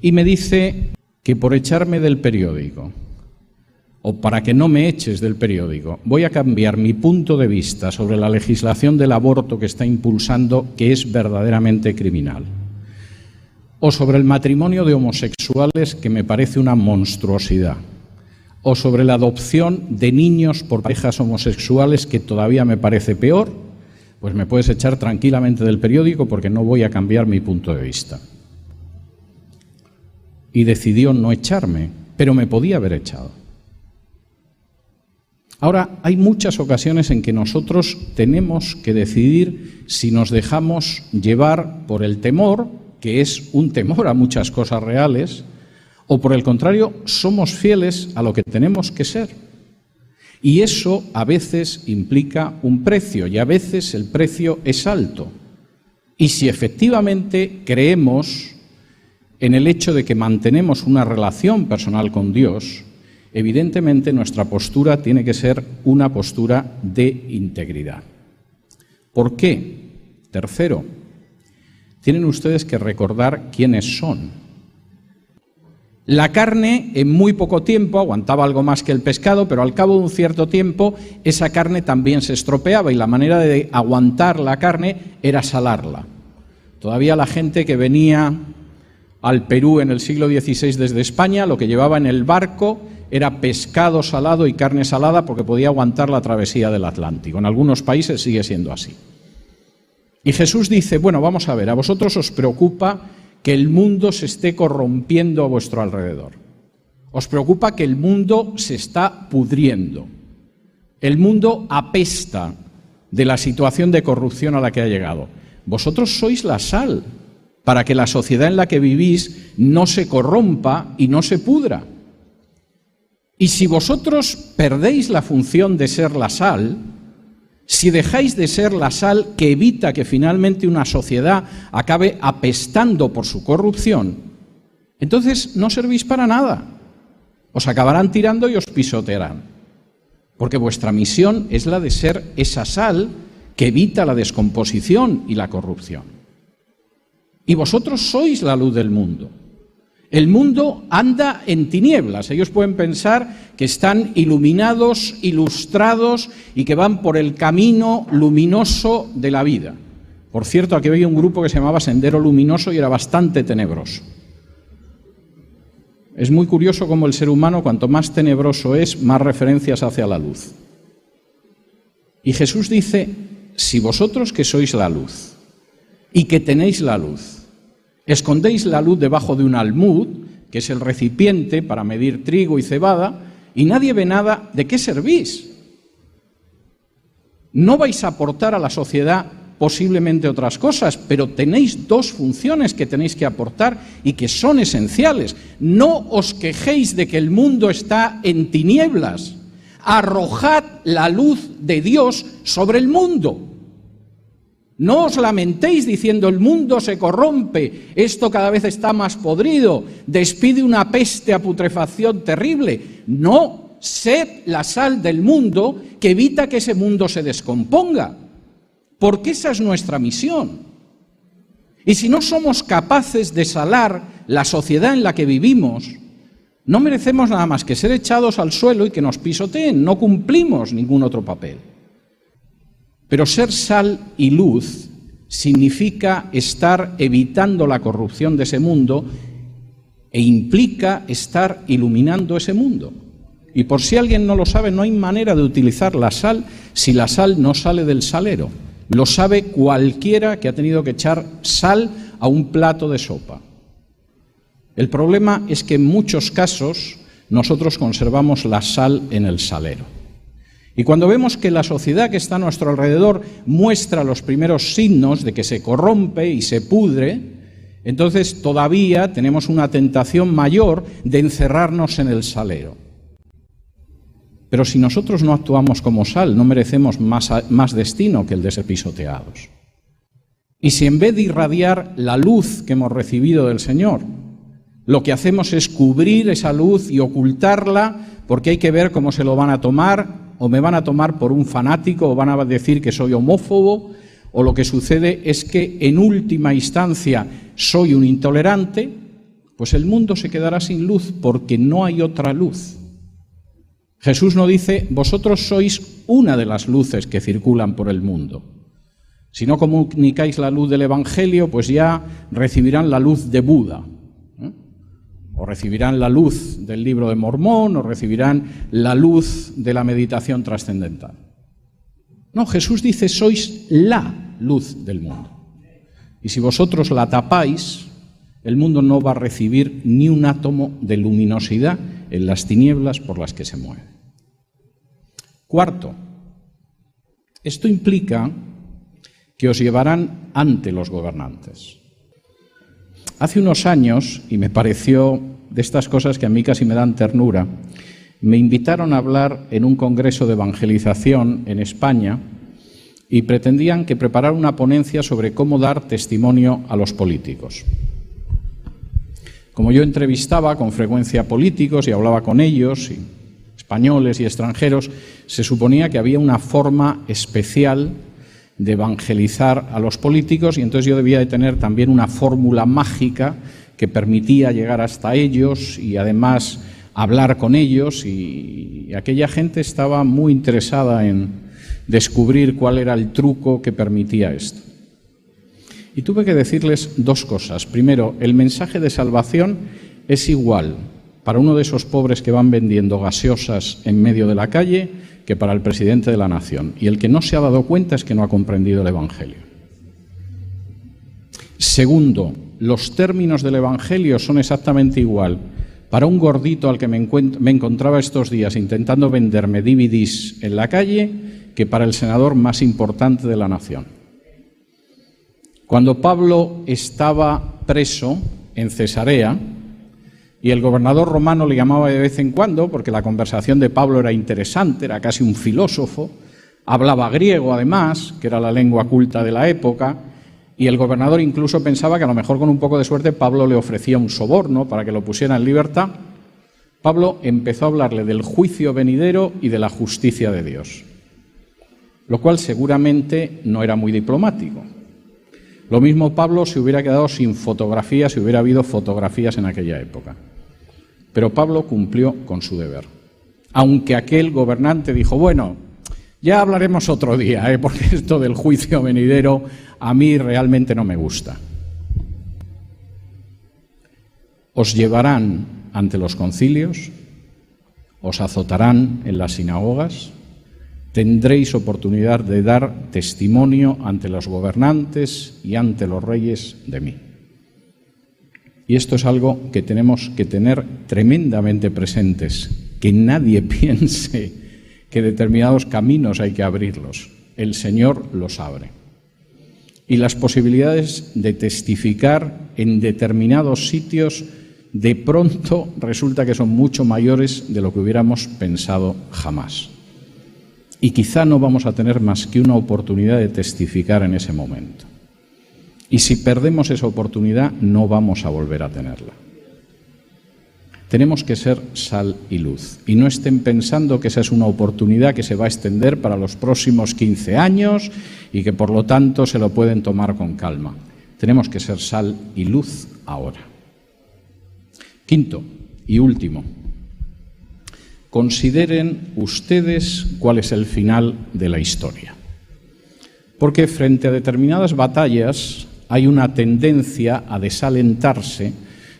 S1: y me dice que por echarme del periódico o para que no me eches del periódico, voy a cambiar mi punto de vista sobre la legislación del aborto que está impulsando, que es verdaderamente criminal, o sobre el matrimonio de homosexuales, que me parece una monstruosidad, o sobre la adopción de niños por parejas homosexuales, que todavía me parece peor, pues me puedes echar tranquilamente del periódico porque no voy a cambiar mi punto de vista. Y decidió no echarme, pero me podía haber echado. Ahora, hay muchas ocasiones en que nosotros tenemos que decidir si nos dejamos llevar por el temor, que es un temor a muchas cosas reales, o por el contrario, somos fieles a lo que tenemos que ser. Y eso a veces implica un precio, y a veces el precio es alto. Y si efectivamente creemos en el hecho de que mantenemos una relación personal con Dios, evidentemente nuestra postura tiene que ser una postura de integridad. ¿Por qué? Tercero, tienen ustedes que recordar quiénes son. La carne en muy poco tiempo aguantaba algo más que el pescado, pero al cabo de un cierto tiempo esa carne también se estropeaba y la manera de aguantar la carne era salarla. Todavía la gente que venía al Perú en el siglo XVI desde España, lo que llevaba en el barco era pescado salado y carne salada porque podía aguantar la travesía del Atlántico. En algunos países sigue siendo así. Y Jesús dice, bueno, vamos a ver, a vosotros os preocupa que el mundo se esté corrompiendo a vuestro alrededor. Os preocupa que el mundo se está pudriendo. El mundo apesta de la situación de corrupción a la que ha llegado. Vosotros sois la sal para que la sociedad en la que vivís no se corrompa y no se pudra. Y si vosotros perdéis la función de ser la sal, si dejáis de ser la sal que evita que finalmente una sociedad acabe apestando por su corrupción, entonces no servís para nada. Os acabarán tirando y os pisotearán. Porque vuestra misión es la de ser esa sal que evita la descomposición y la corrupción. Y vosotros sois la luz del mundo. El mundo anda en tinieblas. Ellos pueden pensar que están iluminados, ilustrados y que van por el camino luminoso de la vida. Por cierto, aquí había un grupo que se llamaba Sendero Luminoso y era bastante tenebroso. Es muy curioso cómo el ser humano, cuanto más tenebroso es, más referencias hace a la luz. Y Jesús dice, si vosotros que sois la luz y que tenéis la luz, escondéis la luz debajo de un almud, que es el recipiente para medir trigo y cebada, y nadie ve nada, ¿de qué servís? No vais a aportar a la sociedad posiblemente otras cosas, pero tenéis dos funciones que tenéis que aportar y que son esenciales. No os quejéis de que el mundo está en tinieblas. Arrojad la luz de Dios sobre el mundo. No os lamentéis diciendo el mundo se corrompe, esto cada vez está más podrido, despide una peste a putrefacción terrible. No, sed la sal del mundo que evita que ese mundo se descomponga, porque esa es nuestra misión. Y si no somos capaces de salar la sociedad en la que vivimos, no merecemos nada más que ser echados al suelo y que nos pisoteen, no cumplimos ningún otro papel. Pero ser sal y luz significa estar evitando la corrupción de ese mundo e implica estar iluminando ese mundo. Y por si alguien no lo sabe, no hay manera de utilizar la sal si la sal no sale del salero. Lo sabe cualquiera que ha tenido que echar sal a un plato de sopa. El problema es que en muchos casos nosotros conservamos la sal en el salero. Y cuando vemos que la sociedad que está a nuestro alrededor muestra los primeros signos de que se corrompe y se pudre, entonces todavía tenemos una tentación mayor de encerrarnos en el salero. Pero si nosotros no actuamos como sal, no merecemos más destino que el de ser pisoteados. Y si en vez de irradiar la luz que hemos recibido del Señor, lo que hacemos es cubrir esa luz y ocultarla porque hay que ver cómo se lo van a tomar, o me van a tomar por un fanático, o van a decir que soy homófobo, o lo que sucede es que en última instancia soy un intolerante, pues el mundo se quedará sin luz porque no hay otra luz. Jesús no dice, vosotros sois una de las luces que circulan por el mundo. Si no comunicáis la luz del Evangelio, pues ya recibirán la luz de Buda, o recibirán la luz del libro de Mormón, o recibirán la luz de la meditación trascendental. No, Jesús dice, sois la luz del mundo. Y si vosotros la tapáis, el mundo no va a recibir ni un átomo de luminosidad en las tinieblas por las que se mueve. Cuarto, esto implica que os llevarán ante los gobernantes. Hace unos años, y me pareció de estas cosas que a mí casi me dan ternura, me invitaron a hablar en un congreso de evangelización en España y pretendían que preparara una ponencia sobre cómo dar testimonio a los políticos. Como yo entrevistaba con frecuencia políticos y hablaba con ellos, y españoles y extranjeros, se suponía que había una forma especial de evangelizar a los políticos y entonces yo debía de tener también una fórmula mágica que permitía llegar hasta ellos y además hablar con ellos, y aquella gente estaba muy interesada en descubrir cuál era el truco que permitía esto. Y tuve que decirles dos cosas. Primero, el mensaje de salvación es igual para uno de esos pobres que van vendiendo gaseosas en medio de la calle que para el presidente de la nación. Y el que no se ha dado cuenta es que no ha comprendido el Evangelio. Segundo, los términos del Evangelio son exactamente igual para un gordito al que me encontraba estos días intentando venderme DVDs en la calle que para el senador más importante de la nación. Cuando Pablo estaba preso en Cesarea, y el gobernador romano le llamaba de vez en cuando, porque la conversación de Pablo era interesante, era casi un filósofo, hablaba griego además, que era la lengua culta de la época, y el gobernador incluso pensaba que a lo mejor con un poco de suerte Pablo le ofrecía un soborno para que lo pusiera en libertad, Pablo empezó a hablarle del juicio venidero y de la justicia de Dios, lo cual seguramente no era muy diplomático. Lo mismo Pablo se hubiera quedado sin fotografías si hubiera habido fotografías en aquella época. Pero Pablo cumplió con su deber. Aunque aquel gobernante dijo, bueno, ya hablaremos otro día, porque esto del juicio venidero a mí realmente no me gusta. Os llevarán ante los concilios, os azotarán en las sinagogas, tendréis oportunidad de dar testimonio ante los gobernantes y ante los reyes de mí. Y esto es algo que tenemos que tener tremendamente presentes, que nadie piense que determinados caminos hay que abrirlos. El Señor los abre. Y las posibilidades de testificar en determinados sitios de pronto resulta que son mucho mayores de lo que hubiéramos pensado jamás. Y quizá no vamos a tener más que una oportunidad de testificar en ese momento. Y si perdemos esa oportunidad, no vamos a volver a tenerla. Tenemos que ser sal y luz. Y no estén pensando que esa es una oportunidad que se va a extender para los próximos 15 años y que por lo tanto se lo pueden tomar con calma. Tenemos que ser sal y luz ahora. Quinto y último. Consideren ustedes cuál es el final de la historia. Porque frente a determinadas batallas hay una tendencia a desalentarse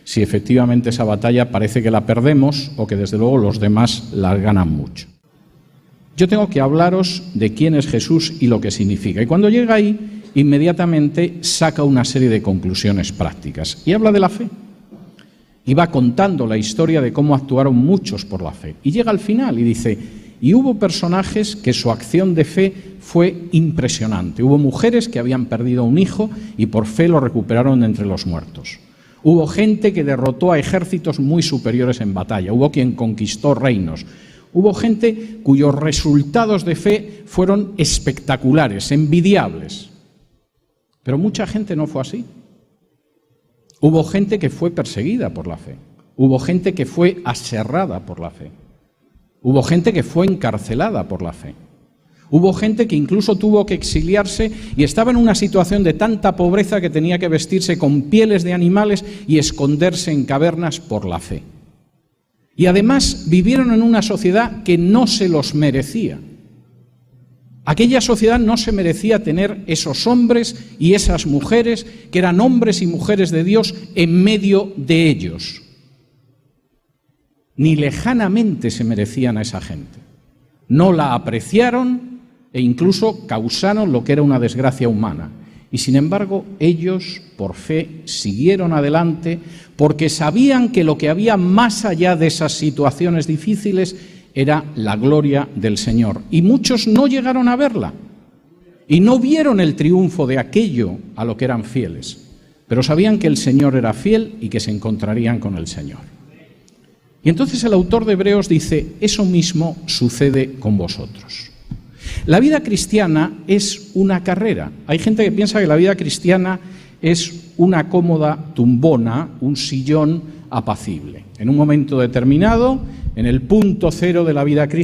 S1: si efectivamente esa batalla parece que la perdemos o que desde luego los demás la ganan mucho. Yo tengo que hablaros de quién es Jesús y lo que significa. Y cuando llega ahí, inmediatamente saca una serie de conclusiones prácticas y habla de la fe. Y va contando la historia de cómo actuaron muchos por la fe. Y llega al final y dice, y hubo personajes que su acción de fe fue impresionante. Hubo mujeres que habían perdido un hijo y por fe lo recuperaron entre los muertos. Hubo gente que derrotó a ejércitos muy superiores en batalla. Hubo quien conquistó reinos. Hubo gente cuyos resultados de fe fueron espectaculares, envidiables. Pero mucha gente no fue así. Hubo gente que fue perseguida por la fe. Hubo gente que fue aserrada por la fe. Hubo gente que fue encarcelada por la fe. Hubo gente que incluso tuvo que exiliarse y estaba en una situación de tanta pobreza que tenía que vestirse con pieles de animales y esconderse en cavernas por la fe. Y además vivieron en una sociedad que no se los merecía. Aquella sociedad no se merecía tener esos hombres y esas mujeres que eran hombres y mujeres de Dios en medio de ellos. Ni lejanamente se merecían a esa gente. No la apreciaron e incluso causaron lo que era una desgracia humana. Y sin embargo, ellos, por fe, siguieron adelante porque sabían que lo que había más allá de esas situaciones difíciles era la gloria del Señor. Y muchos no llegaron a verla y no vieron el triunfo de aquello a lo que eran fieles, pero sabían que el Señor era fiel y que se encontrarían con el Señor. Y entonces el autor de Hebreos dice, eso mismo sucede con vosotros. La vida cristiana es una carrera. Hay gente que piensa que la vida cristiana es una cómoda tumbona, un sillón apacible. En un momento determinado, en el punto cero de la vida cristiana,